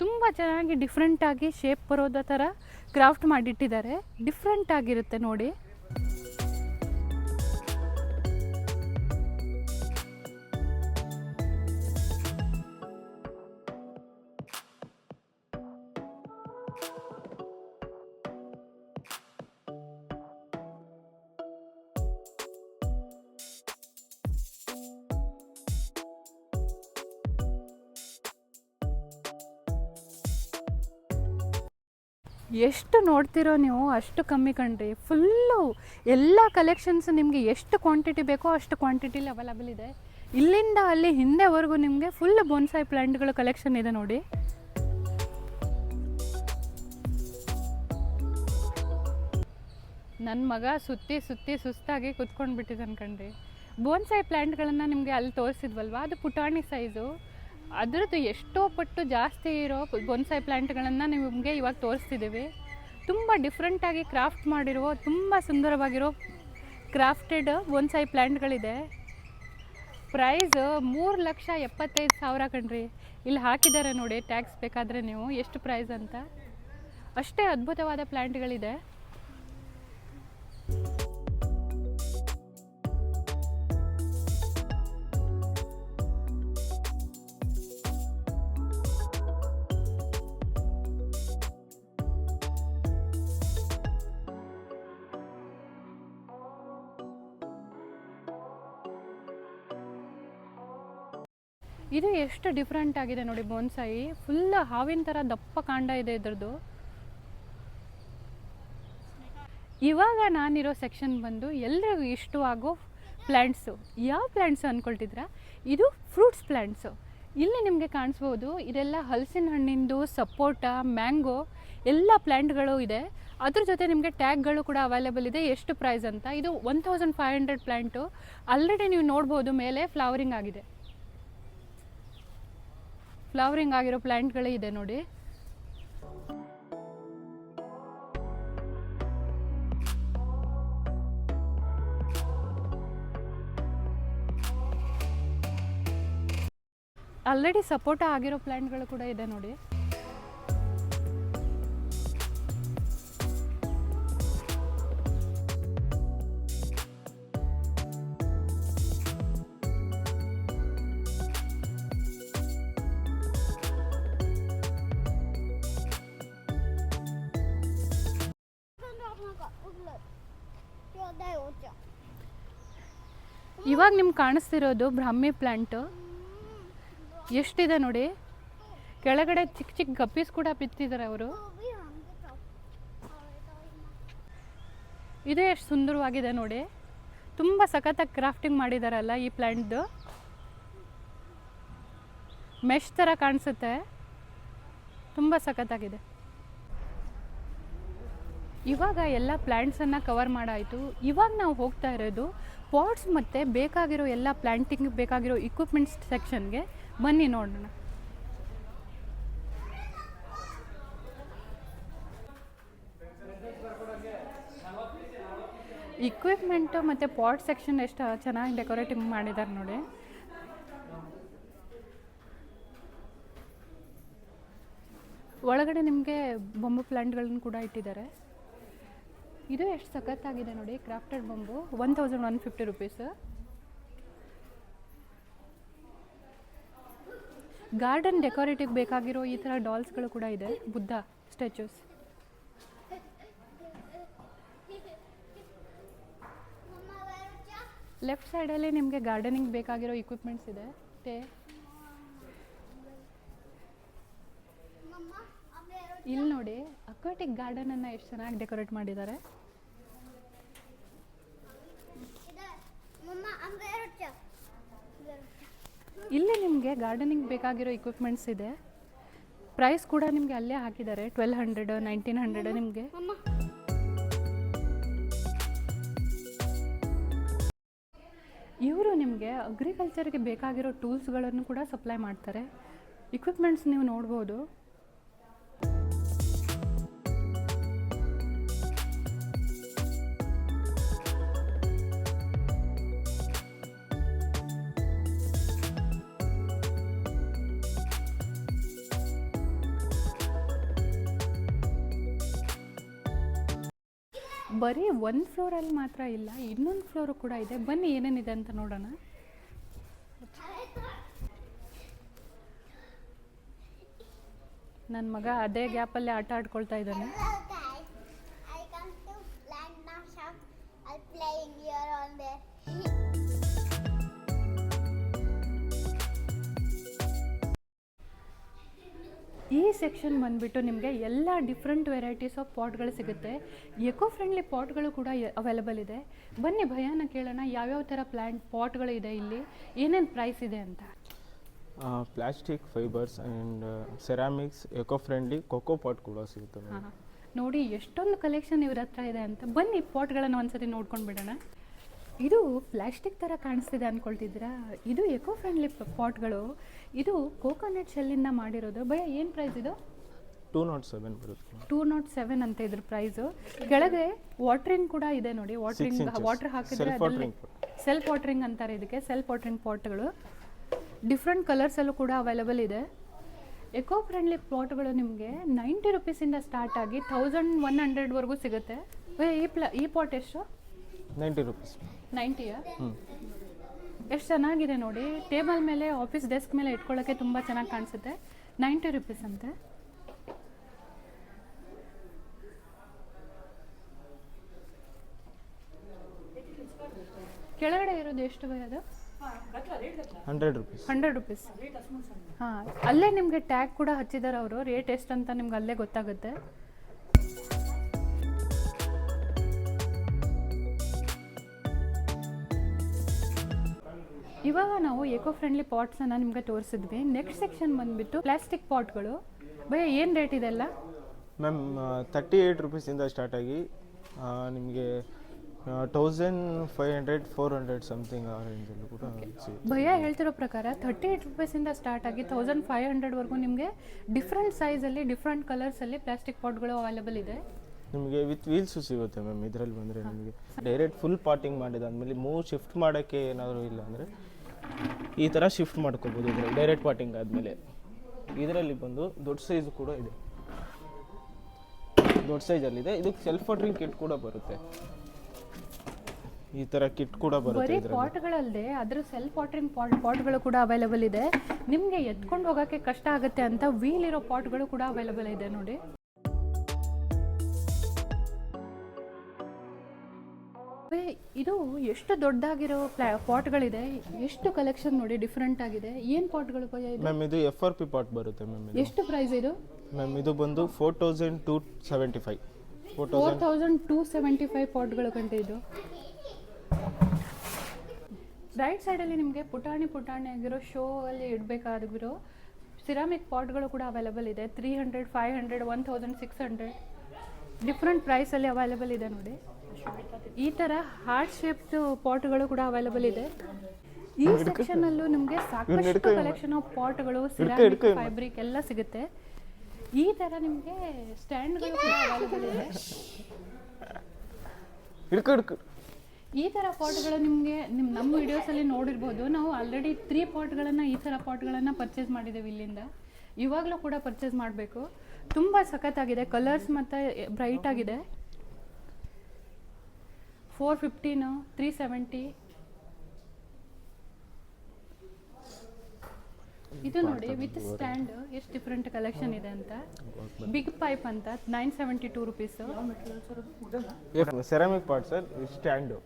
ತುಂಬ ಚೆನ್ನಾಗಿ ಡಿಫ್ರೆಂಟಾಗಿ ಶೇಪ್ ಬರೋದ ಥರ ಕ್ರಾಫ್ಟ್ ಮಾಡಿಟ್ಟಿದ್ದಾರೆ. ಡಿಫ್ರೆಂಟ್ ಆಗಿರುತ್ತೆ ನೋಡಿ. ಎಷ್ಟು ನೋಡ್ತಿರೋ ನೀವು ಅಷ್ಟು ಕಮ್ಮಿ ಕಣ್ರಿ. ಫುಲ್ಲು ಎಲ್ಲ ಕಲೆಕ್ಷನ್ಸ್ ನಿಮಗೆ ಎಷ್ಟು ಕ್ವಾಂಟಿಟಿ ಬೇಕೋ ಅಷ್ಟು ಕ್ವಾಂಟಿಟಿಲಿ ಅವೈಲಬಲ್ ಇದೆ. ಇಲ್ಲಿಂದ ಅಲ್ಲಿ ಹಿಂದೆವರೆಗೂ ನಿಮಗೆ ಫುಲ್ ಬೋನ್ಸಾಯಿ ಪ್ಲ್ಯಾಂಟ್ಗಳ ಕಲೆಕ್ಷನ್ ಇದೆ ನೋಡಿ. ನನ್ನ ಮಗ ಸುತ್ತಿ ಸುತ್ತಿ ಸುಸ್ತಾಗಿ ಕುತ್ಕೊಂಡು ಬಿಟ್ಟಿದ್ದಾನೆ ಕಣ್ರಿ. ಬೋನ್ಸಾಯಿ ಪ್ಲ್ಯಾಂಟ್ಗಳನ್ನು ನಿಮಗೆ ಅಲ್ಲಿ ತೋರಿಸಿದ್ವಲ್ವ, ಅದು ಪುಟಾಣಿ ಸೈಜು. ಅದರದ್ದು ಎಷ್ಟೋ ಪಟ್ಟು ಜಾಸ್ತಿ ಇರೋ ಬೋನ್ಸಾಯಿ ಪ್ಲ್ಯಾಂಟ್ಗಳನ್ನು ನಿಮಗೆ ಇವಾಗ ತೋರಿಸ್ತಿದ್ದೀವಿ. ತುಂಬ ಡಿಫ್ರೆಂಟಾಗಿ ಕ್ರಾಫ್ಟ್ ಮಾಡಿರುವ ತುಂಬ ಸುಂದರವಾಗಿರೋ ಕ್ರಾಫ್ಟೆಡ್ ಬೋನ್ಸಾಯಿ ಪ್ಲ್ಯಾಂಟ್ಗಳಿದೆ. ಪ್ರೈಸ್ 3,75,000 ಕಣ್ರಿ. ಇಲ್ಲಿ ಹಾಕಿದ್ದಾರೆ ನೋಡಿ ಟ್ಯಾಕ್ಸ್ ಬೇಕಾದರೆ ನೀವು ಎಷ್ಟು ಪ್ರೈಸ್ ಅಂತ. ಅಷ್ಟೇ ಅದ್ಭುತವಾದ ಪ್ಲ್ಯಾಂಟ್ಗಳಿದೆ. ಇದು ಎಷ್ಟು ಡಿಫ್ರೆಂಟ್ ಆಗಿದೆ ನೋಡಿ ಬೋನ್ಸಾಯಿ. ಫುಲ್ ಹಾವಿನ ಥರ ದಪ್ಪ ಕಾಂಡ ಇದೆ ಇದ್ರದ್ದು. ಇವಾಗ ನಾನಿರೋ ಸೆಕ್ಷನ್ ಬಂದು ಎಲ್ರಿಗೂ ಇಷ್ಟವಾಗೋ ಪ್ಲ್ಯಾಂಟ್ಸು. ಯಾವ ಪ್ಲ್ಯಾಂಟ್ಸು ಅಂದ್ಕೊಳ್ತಿದ್ರ? ಇದು ಫ್ರೂಟ್ಸ್ ಪ್ಲ್ಯಾಂಟ್ಸು. ಇಲ್ಲಿ ನಿಮಗೆ ಕಾಣಿಸ್ಬೋದು, ಇದೆಲ್ಲ ಹಲಸಿನ ಹಣ್ಣಿಂದು, ಸಪೋಟ, ಮ್ಯಾಂಗೋ ಎಲ್ಲ ಪ್ಲ್ಯಾಂಟ್ಗಳು ಇದೆ. ಅದ್ರ ಜೊತೆ ನಿಮಗೆ ಟ್ಯಾಗ್ಗಳು ಕೂಡ ಅವೈಲೇಬಲ್ ಇದೆ ಎಷ್ಟು ಪ್ರೈಸ್ ಅಂತ. ಇದು 1,500 ಪ್ಲ್ಯಾಂಟು. ಆಲ್ರೆಡಿ ನೀವು ನೋಡ್ಬೋದು ಮೇಲೆ ಫ್ಲವರಿಂಗ್ ಆಗಿದೆ. ಫ್ಲವರಿಂಗ್ ಆಗಿರೋ ಪ್ಲ್ಯಾಂಟ್ಗಳೇ ಇದೆ ನೋಡಿ. ಆಲ್ರೆಡಿ ಸಪೋಟ ಆಗಿರೋ ಪ್ಲ್ಯಾಂಟ್ಗಳು ಕೂಡ ಇದೆ ನೋಡಿ. ಇವಾಗ ನಿಮ್ಗೆ ಕಾಣಿಸ್ತಿರೋದು ಬ್ರಾಹ್ಮಿ ಪ್ಲ್ಯಾಂಟು. ಎಷ್ಟಿದೆ ನೋಡಿ, ಕೆಳಗಡೆ ಚಿಕ್ಕ ಚಿಕ್ಕ ಗಪ್ಪೀಸ್ ಕೂಡ ಬಿತ್ತಿದ್ದಾರೆ ಅವರು. ಇದು ಎಷ್ಟು ಸುಂದರವಾಗಿದೆ ನೋಡಿ, ತುಂಬ ಸಖತ್ತಾಗಿ ಕ್ರಾಫ್ಟಿಂಗ್ ಮಾಡಿದಾರಲ್ಲ ಈ ಪ್ಲ್ಯಾಂಟ್ದು. ಮೆಶ್ ಥರ ಕಾಣಿಸುತ್ತೆ, ತುಂಬ ಸಖತ್ತಾಗಿದೆ. ಇವಾಗ ಎಲ್ಲ ಪ್ಲ್ಯಾಂಟ್ಸನ್ನು ಕವರ್ ಮಾಡಾಯಿತು. ಇವಾಗ ನಾವು ಹೋಗ್ತಾ ಇರೋದು ಪಾಟ್ಸ್ ಮತ್ತು ಬೇಕಾಗಿರೋ ಎಲ್ಲ ಪ್ಲ್ಯಾಂಟಿಂಗ್ ಬೇಕಾಗಿರೋ ಇಕ್ವಿಪ್ಮೆಂಟ್ಸ್ ಸೆಕ್ಷನ್ಗೆ. ಬನ್ನಿ ನೋಡೋಣ. ಇಕ್ವಿಪ್ಮೆಂಟು ಮತ್ತು ಪಾಟ್ ಸೆಕ್ಷನ್ ಎಷ್ಟು ಚೆನ್ನಾಗಿ ಡೆಕೋರೇಟಿಂಗ್ ಮಾಡಿದ್ದಾರೆ ನೋಡಿ. ಒಳಗಡೆ ನಿಮಗೆ ಬೊಂಬು ಪ್ಲ್ಯಾಂಟ್ಗಳನ್ನ ಕೂಡ ಇಟ್ಟಿದ್ದಾರೆ. ಇದು ಎಷ್ಟು ಸಖತ್ತಾಗಿದೆ ನೋಡಿ, ಕ್ರಾಫ್ಟೆಡ್ ಬೊಂಬು. 1150 ರೂಪೀಸ್. ಗಾರ್ಡನ್ ಡೆಕೋರೇಟಿವ್ ಬೇಕಾಗಿರೋ ಈ ಥರ ಡಾಲ್ಸ್ಗಳು ಕೂಡ ಇದೆ, ಬುದ್ಧ ಸ್ಟ್ಯಾಚ್ಯೂಸ್. ಲೆಫ್ಟ್ ಸೈಡಲ್ಲಿ ನಿಮಗೆ ಗಾರ್ಡನಿಂಗ್ ಬೇಕಾಗಿರೋ ಇಕ್ವಿಪ್ಮೆಂಟ್ಸ್ ಇದೆ. ಇಲ್ಲಿ ನೋಡಿ, ಅಕ್ವಾಟಿಕ್ ಗಾರ್ಡನನ್ನು ಎಷ್ಟು ಚೆನ್ನಾಗಿ ಡೆಕೋರೇಟ್ ಮಾಡಿದ್ದಾರೆ. ಇಲ್ಲಿ ನಿಮಗೆ ಗಾರ್ಡನಿಂಗ್ ಬೇಕಾಗಿರೋ ಇಕ್ವಿಪ್ಮೆಂಟ್ಸ್ ಇದೆ. ಪ್ರೈಸ್ ಕೂಡ ನಿಮಗೆ ಅಲ್ಲೇ ಹಾಕಿದ್ದಾರೆ, 1200, 1900 ನಿಮಗೆ. ಇವರು ನಿಮಗೆ ಅಗ್ರಿಕಲ್ಚರ್ಗೆ ಬೇಕಾಗಿರೋ ಟೂಲ್ಸ್ಗಳನ್ನು ಕೂಡ ಸಪ್ಲೈ ಮಾಡ್ತಾರೆ. ಇಕ್ವಿಪ್ಮೆಂಟ್ಸ್ ನೀವು ನೋಡ್ಬೋದು. ಬರೀ ಒಂದು ಫ್ಲೋರಲ್ಲಿ ಮಾತ್ರ ಇಲ್ಲ, ಇನ್ನೊಂದು ಫ್ಲೋರು ಕೂಡ ಇದೆ. ಬನ್ನಿ ಏನೇನಿದೆ ಅಂತ ನೋಡೋಣ. ನನ್ನ ಮಗ ಅದೇ ಗ್ಯಾಪಲ್ಲಿ ಆಟ ಆಡ್ಕೊಳ್ತಾ ಇದ್ದಾನೆ. ಈ ಸೆಕ್ಷನ್ ಬಂದುಬಿಟ್ಟು ನಿಮಗೆ ಎಲ್ಲ ಡಿಫ್ರೆಂಟ್ ವೆರೈಟೀಸ್ ಆಫ್ ಪಾಟ್ಗಳು ಸಿಗುತ್ತೆ. ಎಕೋ ಫ್ರೆಂಡ್ಲಿ ಪಾಟ್ಗಳು ಕೂಡ ಅವೈಲಬಲ್ ಇದೆ. ಬನ್ನಿ ಭಯಾನ ಕೇಳೋಣ ಯಾವ್ಯಾವ ಥರ ಪಾಟ್ಗಳು ಇದೆ ಇಲ್ಲಿ, ಏನೇನು ಪ್ರೈಸ್ ಇದೆ ಅಂತ. Plastic, fibres and ceramics, eco friendly coco pot ಕೂಡ ಸಿಗುತ್ತೆ. ಹಾಂ, ನೋಡಿ ಎಷ್ಟೊಂದು ಕಲೆಕ್ಷನ್ ಇವ್ರ ಹತ್ರ ಇದೆ ಅಂತ. ಬನ್ನಿ ಪಾಟ್ಗಳನ್ನು ಒಂದ್ಸತಿ ನೋಡ್ಕೊಂಡು ಬಿಡೋಣ. ಇದು ಪ್ಲಾಸ್ಟಿಕ್ ಥರ ಕಾಣಿಸ್ತಿದೆ ಅಂದ್ಕೊಳ್ತಿದ್ದೀರಾ? ಇದು ಎಕೋ ಫ್ರೆಂಡ್ಲಿ ಪಾಟ್ಗಳು. ಇದು ಕೋಕೋನಟ್ ಶೆಲ್ಲಿಂದ ಮಾಡಿರೋದು. ಭಯ ಏನು ಪ್ರೈಸ್ ಇದು? 207 ಬರುತ್ತೆ. 207 ಅಂತ ಇದ್ರ ಪ್ರೈಸು. ಕೆಳಗೆ ವಾಟ್ರಿಂಗ್ ಕೂಡ ಇದೆ ನೋಡಿ. ವಾಟರ್ ಹಾಕಿದ್ರೆ ಸೆಲ್ಫ್ ವಾಟ್ರಿಂಗ್ ಅಂತಾರೆ ಇದಕ್ಕೆ. ಸೆಲ್ಫ್ ವಾಟ್ರಿಂಗ್ ಪಾಟ್ಗಳು ಡಿಫ್ರೆಂಟ್ ಕಲರ್ಸಲ್ಲೂ ಕೂಡ ಅವೈಲಬಲ್ ಇದೆ. ಎಕೋ ಫ್ರೆಂಡ್ಲಿ ಪಾಟ್ಗಳು ನಿಮಗೆ 90 ರೂಪೀಸಿಂದ ಸ್ಟಾರ್ಟ್ ಆಗಿ 1100ವರೆಗೂ ಸಿಗುತ್ತೆ. ಈ ಪಾಟ್ ಎಷ್ಟು? 90 ರೂಪೀಸ್. 90ಯಾ? ಎಷ್ಟು ಚೆನ್ನಾಗಿದೆ ನೋಡಿ. ಟೇಬಲ್ ಮೇಲೆ, ಆಫೀಸ್ ಡೆಸ್ಕ್ ಮೇಲೆ ಇಟ್ಕೊಳ್ಳೋಕ್ಕೆ ತುಂಬ ಚೆನ್ನಾಗಿ ಕಾಣಿಸುತ್ತೆ. 90 ರೂಪೀಸ್ ಅಂತೆ. ಕೆಳಗಡೆ ಇರೋದು ಎಷ್ಟು ಬರೋದು? 100 ರೂಪೀಸ್. 100 ರೂಪೀಸ್. ಹಾಂ, ಅಲ್ಲೇ ನಿಮಗೆ ಟ್ಯಾಗ್ ಕೂಡ ಹಚ್ಚಿದ್ದಾರೆ ಅವರು. ರೇಟ್ ಎಷ್ಟು ಅಂತ ನಿಮ್ಗೆ ಅಲ್ಲೇ ಗೊತ್ತಾಗುತ್ತೆ. ಇವಾಗ ನಾವು ಎಕೋ ಫ್ರೆಂಡ್ಲಿ ಪಾಟ್ಸನ್ನು ನಿಮಗೆ ತೋರಿಸಿದ್ವಿ. ನೆಕ್ಸ್ಟ್ ಸೆಕ್ಷನ್ ಬಂದುಬಿಟ್ಟು ಪ್ಲಾಸ್ಟಿಕ್ ಪಾಟ್ಗಳು. ಭಯ ಏನು ರೇಟ್ ಇದೆಲ್ಲ? ಮ್ಯಾಮ್ 38 ರೂಪೀಸಿಂದ ಸ್ಟಾರ್ಟ್ ಆಗಿ ನಿಮಗೆ 1500 400 ಸಮಥಿಂಗ್ ಆ ರೇಂಜಲ್ಲೂ ಕೂಡ ಸಿಗುತ್ತೆ. ಭಯ ಹೇಳ್ತಿರೋ ಪ್ರಕಾರ 38 ರುಪೀಸಿಂದ ಸ್ಟಾರ್ಟ್ ಆಗಿ 1500ವರೆಗೂ ನಿಮಗೆ ಡಿಫ್ರೆಂಟ್ ಸೈಜಲ್ಲಿ ಡಿಫ್ರೆಂಟ್ ಕಲರ್ಸಲ್ಲಿ ಪ್ಲಾಸ್ಟಿಕ್ ಪಾಟ್ಗಳು ಅವೈಲೇಬಲ್ ಇದೆ. ನಿಮಗೆ ವಿತ್ ವೀಲ್ಸು ಸಿಗುತ್ತೆ ಮ್ಯಾಮ್. ಇದರಲ್ಲಿ ಬಂದರೆ ನಿಮಗೆ ಡೈರೆಕ್ಟ್ ಫುಲ್ ಪಾಟಿಂಗ್ ಮಾಡಿದಾದ್ಮೇಲೆ ಶಿಫ್ಟ್ ಮಾಡೋಕ್ಕೆ ಏನಾದರೂ ಇಲ್ಲ ಅಂದರೆ ಈ ಥರ ಶಿಫ್ಟ್ ಮಾಡ್ಕೋಬೋದು. ಇದರಲ್ಲಿ ಡೈರೆಕ್ಟ್ ಪಾಟಿಂಗ್ ಆದಮೇಲೆ ಇದರಲ್ಲಿ ಬಂದು ದೊಡ್ಡ ಸೈಜು ಕೂಡ ಇದೆ, ದೊಡ್ಡ ಸೈಜಲ್ಲಿದೆ. ಇದಕ್ಕೆ ಸೆಲ್ಫ್ ವಾಟರಿಂಗ್ ಕಿಟ್ ಕೂಡ ಬರುತ್ತೆ, ಈ ಥರ ಕಿಟ್ ಕೂಡ ಬರುತ್ತೆ. ಬರೀ ಪಾಟ್ಗಳಲ್ಲದೆ ಅದರ ಸೆಲ್ಫ್ ವಾಟರಿಂಗ್ ಪಾಟ್ಗಳು ಕೂಡ ಅವೈಲೇಬಲ್ ಇದೆ. ನಿಮಗೆ ಎತ್ಕೊಂಡು ಹೋಗೋಕ್ಕೆ ಕಷ್ಟ ಆಗುತ್ತೆ ಅಂತ ವೀಲ್ ಇರೋ ಪಾಟ್ಗಳು ಕೂಡ ಅವೈಲೇಬಲ್ ಇದೆ ನೋಡಿ. ಇದು ಎಷ್ಟು ದೊಡ್ಡದಾಗಿರೋ ಪಾಟ್ಗಳಿದೆ, ಎಷ್ಟು ಕಲೆಕ್ಷನ್ ನೋಡಿ, ಡಿಫ್ರೆಂಟ್ ಆಗಿದೆ. ಏನು ಪಾಟ್ಗಳು ಮ್ಯಾಮ್? ಇದು FRP ಪಾಟ್ ಬರುತ್ತೆ ಮ್ಯಾಮ್. ಎಷ್ಟು ಪ್ರೈಸ್ ಇದು ಮ್ಯಾಮ್? ಇದು ಬಂದು 4275. 4275 ಪಾಟ್ಗಳು ಕಂಡು ಇದು. ರೈಟ್ ಸೈಡಲ್ಲಿ ನಿಮಗೆ ಪುಟಾಣಿ ಆಗಿರೋ ಶೋ ಅಲ್ಲಿ ಇಡಬೇಕಾಗಿರೋ ಸಿರಾಮಿಕ್ ಪಾಟ್ಗಳು ಕೂಡ ಅವೈಲೇಬಲ್ ಇದೆ. 300 500 1600 ಡಿಫ್ರೆಂಟ್ ಪ್ರೈಸಲ್ಲಿ ಅವೈಲೇಬಲ್ ಇದೆ ನೋಡಿ. ಈ ಥರ ಹಾರ್ಟ್ ಶೇಪ್ಡ್ ಪಾಟ್ಗಳು ಕೂಡ ಅವೈಲೇಬಲ್ ಇದೆ. ಈ ಸೆಕ್ಷನಲ್ಲೂ ನಿಮಗೆ ಸಾಕಷ್ಟು ಕಲೆಕ್ಷನ್ ಆಫ್ ಪಾಟ್ಗಳು, ಸಿರಾಮಿಕ್, ಫ್ಯಾಬ್ರಿಕ್ ಎಲ್ಲ ಸಿಗುತ್ತೆ. ಈ ಥರ ನಿಮಗೆ ಸ್ಟ್ಯಾಂಡ್ಗಳು ಕೂಡ ಅವೈಲೇಬಲ್ ಇದೆ. ಈ ಥರ ಪಾಟ್ಗಳು ನಿಮಗೆ ನಮ್ಮ ವಿಡಿಯೋಸಲ್ಲಿ ನೋಡಿರ್ಬೋದು. ನಾವು ಆಲ್ರೆಡಿ 3 ಪಾಟ್ಗಳನ್ನು ಈ ಥರ ಪಾಟ್ಗಳನ್ನು ಪರ್ಚೇಸ್ ಮಾಡಿದ್ದೇವೆ ಇಲ್ಲಿಂದ. ಇವಾಗಲೂ ಕೂಡ ಪರ್ಚೇಸ್ ಮಾಡಬೇಕು. ತುಂಬ ಸಖತ್ತಾಗಿದೆ, ಕಲರ್ಸ್ ಮತ್ತು ಬ್ರೈಟ್ ಆಗಿದೆ. 415 370 ಇದು ನೋಡಿ ವಿತ್ ಸ್ಟ್ಯಾಂಡ್ ಎಷ್ಟು ಡಿಫ್ರೆಂಟ್ ಕಲೆಕ್ಷನ್ ಇದೆ ಅಂತ. ಬಿಗ್ ಪೈಪ್ ಅಂತ 972 rupees. Ceramic pot sir, stand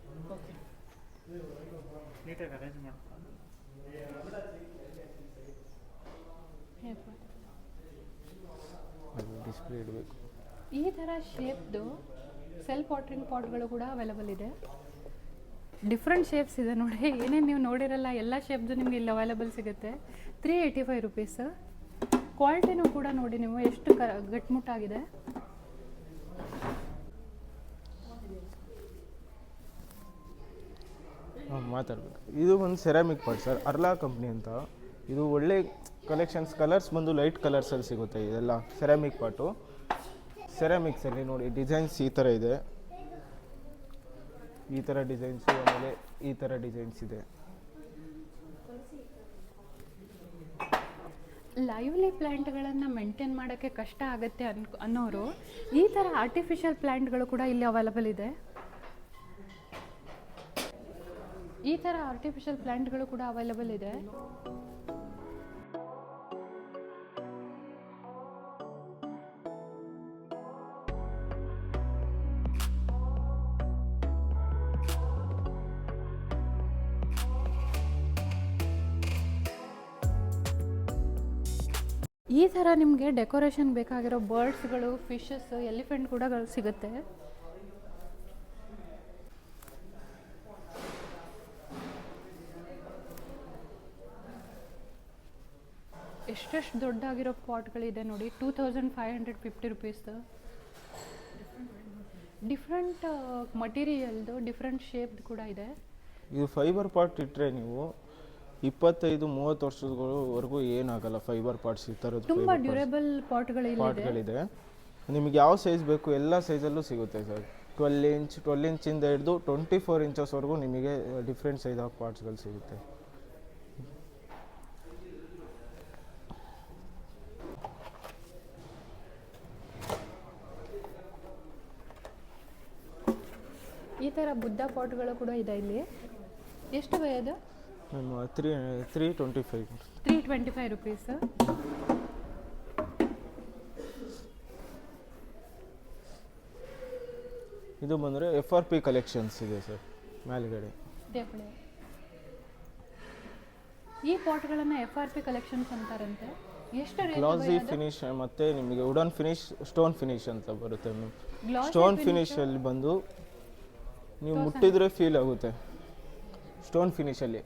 display ಇಡಬೇಕು. ಈ ಥರ ಶೇಪ್ದು ಸೆಲ್ಫ್ ವಾಟರಿಂಗ್ ಪಾಟ್ಗಳು ಕೂಡ ಅವೈಲೇಬಲ್ ಇದೆ. ಡಿಫ್ರೆಂಟ್ ಶೇಪ್ಸ್ ಇದೆ ನೋಡಿ, ಏನೇನು ನೀವು ನೋಡಿರಲ್ಲ ಎಲ್ಲ ಶೇಪ್ದು ನಿಮಗೆ ಇಲ್ಲಿ ಅವೈಲೇಬಲ್ ಸಿಗುತ್ತೆ. 385 ರುಪೀಸ್. ಕ್ವಾಲಿಟಿನೂ ಕೂಡ ನೋಡಿ ನೀವು ಎಷ್ಟು ಗಟ್ಮುಟ್ಟಾಗಿದೆ. ಮಾತಾಡಬೇಕು. ಇದು ಒಂದು ಸೆರಾಮಿಕ್ ಪಾಟ್ ಸರ್, ಅರ್ಲಾ ಕಂಪ್ನಿ ಅಂತ. ಇದು ಒಳ್ಳೆ ಕಲೆಕ್ಷನ್ಸ್, ಕಲರ್ಸ್ ಬಂದು ಲೈಟ್ ಕಲರ್ಸಲ್ಲಿ ಸಿಗುತ್ತೆ. ಇದೆಲ್ಲ ಸೆರಾಮಿಕ್ ಪಾಟು. ಸೆರಾಮಿಕ್ಸಲ್ಲಿ ನೋಡಿ ಡಿಸೈನ್ಸ್ ಈ ಥರ ಇದೆ, ಈ ಥರ ಡಿಸೈನ್ಸು, ಆಮೇಲೆ ಈ ಥರ ಡಿಸೈನ್ಸ್ ಇದೆ. ಲೈವ್ಲಿ ಪ್ಲ್ಯಾಂಟ್ಗಳನ್ನು ಮೇಂಟೈನ್ ಮಾಡೋಕ್ಕೆ ಕಷ್ಟ ಆಗುತ್ತೆ ಅನ್ನೋರು ಈ ಥರ ಆರ್ಟಿಫಿಷಿಯಲ್ ಪ್ಲ್ಯಾಂಟ್ಗಳು ಕೂಡ ಇಲ್ಲಿ ಅವೈಲೇಬಲ್ ಇದೆ. ಈ ಥರ ಆರ್ಟಿಫಿಷಿಯಲ್ ಪ್ಲ್ಯಾಂಟ್ಗಳು ಕೂಡ ಅವೈಲೇಬಲ್ ಇದೆ. ಈ ಥರ ನಿಮಗೆ ಡೆಕೋರೇಷನ್ ಬೇಕಾಗಿರೋ ಬರ್ಡ್ಸ್ಗಳು, ಫಿಶಸ್, ಎಲಿಫೆಂಟ್ ಕೂಡ ಸಿಗುತ್ತೆ. ಎಷ್ಟೆಷ್ಟು ದೊಡ್ಡಾಗಿರೋ ಪಾಟ್ಗಳಿದೆ ನೋಡಿ. 2550 ರುಪೀಸ್. ಡಿಫ್ರೆಂಟ್ ಮಟೀರಿಯಲ್ದು, ಡಿಫ್ರೆಂಟ್ ಶೇಪ್ದು ಕೂಡ ಇದೆ. ಇದು ಫೈಬರ್ ಪಾಟ್ ಇಟ್ಟರೆ ನೀವು 25-30 ವರ್ಷದವರೆಗೂ ಏನಾಗಲ್ಲ. ಫೈಬರ್ ಪಾಟ್ಸ್ ಈ ಥರದ್ದು ತುಂಬ ಡ್ಯೂರೇಬಲ್ ಪಾಟ್ಗಳಿದೆ. ನಿಮಗೆ ಯಾವ ಸೈಜ್ ಬೇಕು ಎಲ್ಲ ಸೈಜಲ್ಲೂ ಸಿಗುತ್ತೆ ಸರ್. 12 ಇಂಚಿಂದ ಹಿಡಿದು 24 ಇಂಚಸ್ವರೆಗೂ ನಿಮಗೆ ಡಿಫ್ರೆಂಟ್ ಸೈಜ್ ಆಫ್ ಪಾಟ್ಸ್ಗಳು ಸಿಗುತ್ತೆ. ಈ ಥರ ಬುದ್ಧ ಪಾಟ್ಗಳು ಕೂಡ ಇದೆ ಇಲ್ಲಿ. ಎಷ್ಟು ಅದು? 325 ರುಪೀಸ್. ಇದು ಬಂದರೆ FRP ಕಲೆಕ್ಷನ್ಸ್ ಇದೆ ಸರ್ ಮೇಲ್ಗಡೆ. ಈ ಪಾಟ್ಗಳನ್ನು FRP ಕಲೆಕ್ಷನ್ಸ್ ಅಂತಾರಂತೆ. ಎಷ್ಟು ರೇಟ್? ಗ್ಲಾಸಿ ಫಿನಿಶ್ ಮತ್ತು ನಿಮಗೆ ವುಡನ್ ಫಿನಿಶ್, ಸ್ಟೋನ್ ಫಿನಿಶ್ ಅಂತ ಬರುತ್ತೆ. ಸ್ಟೋನ್ ಫಿನಿಶಲ್ಲಿ ಬಂದು ನೀವು ಮುಟ್ಟಿದ್ರೆ ಫೀಲ್ ಆಗುತ್ತೆ. ಸ್ಟೋನ್ ಫಿನಿಷಲ್ಲಿ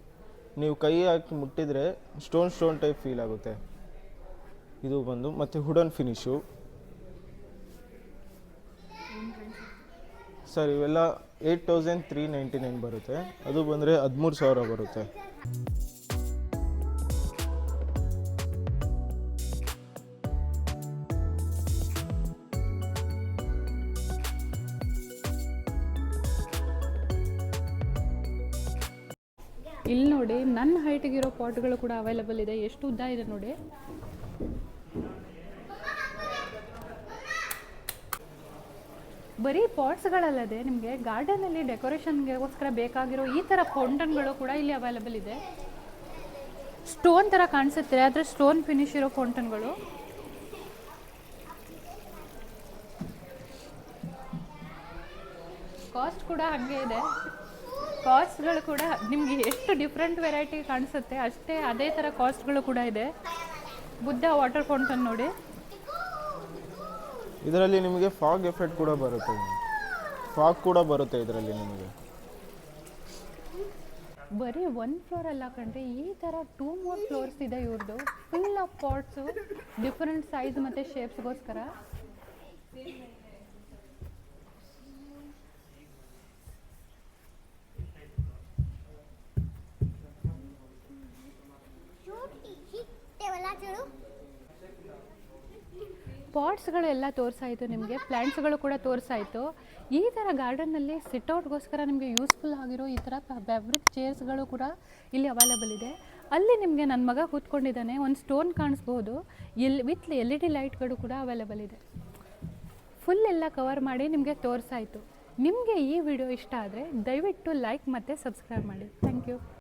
ನೀವು ಕೈ ಹಾಕಿ ಮುಟ್ಟಿದರೆ ಸ್ಟೋನ್ ಟೈಪ್ ಫೀಲ್ ಆಗುತ್ತೆ. ಇದು ಬಂದು ಮತ್ತು ವುಡನ್ ಫಿನಿಶು ಸರ್. ಇವೆಲ್ಲ 8399 ಬರುತ್ತೆ. ಅದು ಬಂದರೆ 13,000 ಬರುತ್ತೆ. ಇಲ್ಲಿ ನೋಡಿ ನನ್ನ ಹೈಟಿಗಿರೋ ಪಾಟ್ಗಳು ಕೂಡ ಅವೈಲೇಬಲ್ ಇದೆ. ಎಷ್ಟು ಉದ್ದ ಇದೆ ನೋಡಿ. ಬರೀ ಪಾಟ್ಸ್ಗಳಲ್ಲದೆ ನಿಮಗೆ ಗಾರ್ಡನಲ್ಲಿ ಡೆಕೋರೇಷನ್ಗೋಸ್ಕರ ಬೇಕಾಗಿರೋ ಈ ಥರ ಫೌಂಟನ್ಗಳು ಕೂಡ ಇಲ್ಲಿ ಅವೈಲೇಬಲ್ ಇದೆ. ಸ್ಟೋನ್ ಥರ ಕಾಣಿಸುತ್ತೆ, ಆದರೆ ಸ್ಟೋನ್ ಫಿನಿಶ್ ಇರೋ ಫೌಂಟನ್ಗಳು. ಕಾಸ್ಟ್ ಕೂಡ ಹಾಗೆ ಇದೆ. ಕಾಸ್ಟ್ಗಳು ಕೂಡ ನಿಮಗೆ ಎಷ್ಟು ಡಿಫ್ರೆಂಟ್ ವೆರೈಟಿ ಕಾಣಿಸುತ್ತೆ ಅಷ್ಟೇ ಅದೇ ಥರ ಕಾಸ್ಟ್ಗಳು ಕೂಡ ಇದೆ. ಬುದ್ಧ ವಾಟರ್ ಫೌಂಟನ್ ನೋಡಿ. ಇದರಲ್ಲಿ ನಿಮಗೆ ಫಾಗ್ ಎಫೆಕ್ಟ್ ಕೂಡ ಬರುತ್ತೆ. ಫಾಗ್ ಕೂಡ ಬರುತ್ತೆ ಇದರಲ್ಲಿ ನಿಮಗೆ. ಬರೀ 1 ಫ್ಲೋರ್ ಅಲ್ಲ ಕಂಡ್ರೆ, ಈ ಥರ 2 more ಫ್ಲೋರ್ಸ್ ಇದೆ ಇವ್ರದ್ದು. Full of pots, different size ಮತ್ತು ಶೇಪ್ಸ್ಗೋಸ್ಕರ. ಪಾಟ್ಸ್ಗಳೆಲ್ಲ ತೋರಿಸಾಯಿತು ನಿಮಗೆ, ಪ್ಲ್ಯಾಂಟ್ಸ್ಗಳು ಕೂಡ ತೋರಿಸಾಯಿತು. ಈ ಥರ ಗಾರ್ಡನ್ನಲ್ಲಿ ಸಿಟ್ಔಟ್ಗೋಸ್ಕರ ನಿಮಗೆ ಯೂಸ್ಫುಲ್ ಆಗಿರೋ ಈ ಥರ ಫ್ಯಾಬ್ರಿಕ್ ಚೇರ್ಸ್ಗಳು ಕೂಡ ಇಲ್ಲಿ ಅವೈಲೇಬಲ್ ಇದೆ. ಅಲ್ಲಿ ನಿಮಗೆ ನನ್ನ ಮಗ ಕೂತ್ಕೊಂಡಿದ್ದಾನೆ, ಒಂದು ಸ್ಟೋನ್ ಕಾಣಿಸ್ಬೋದು. ವಿತ್ LED ಲೈಟ್ಗಳು ಕೂಡ ಅವೈಲೇಬಲ್ ಇದೆ. ಫುಲ್ ಎಲ್ಲ ಕವರ್ ಮಾಡಿ ನಿಮಗೆ ತೋರಿಸಾಯಿತು. ನಿಮಗೆ ಈ ವಿಡಿಯೋ ಇಷ್ಟ ಆದರೆ ದಯವಿಟ್ಟು ಲೈಕ್ ಮತ್ತು ಸಬ್ಸ್ಕ್ರೈಬ್ ಮಾಡಿ. Thank you.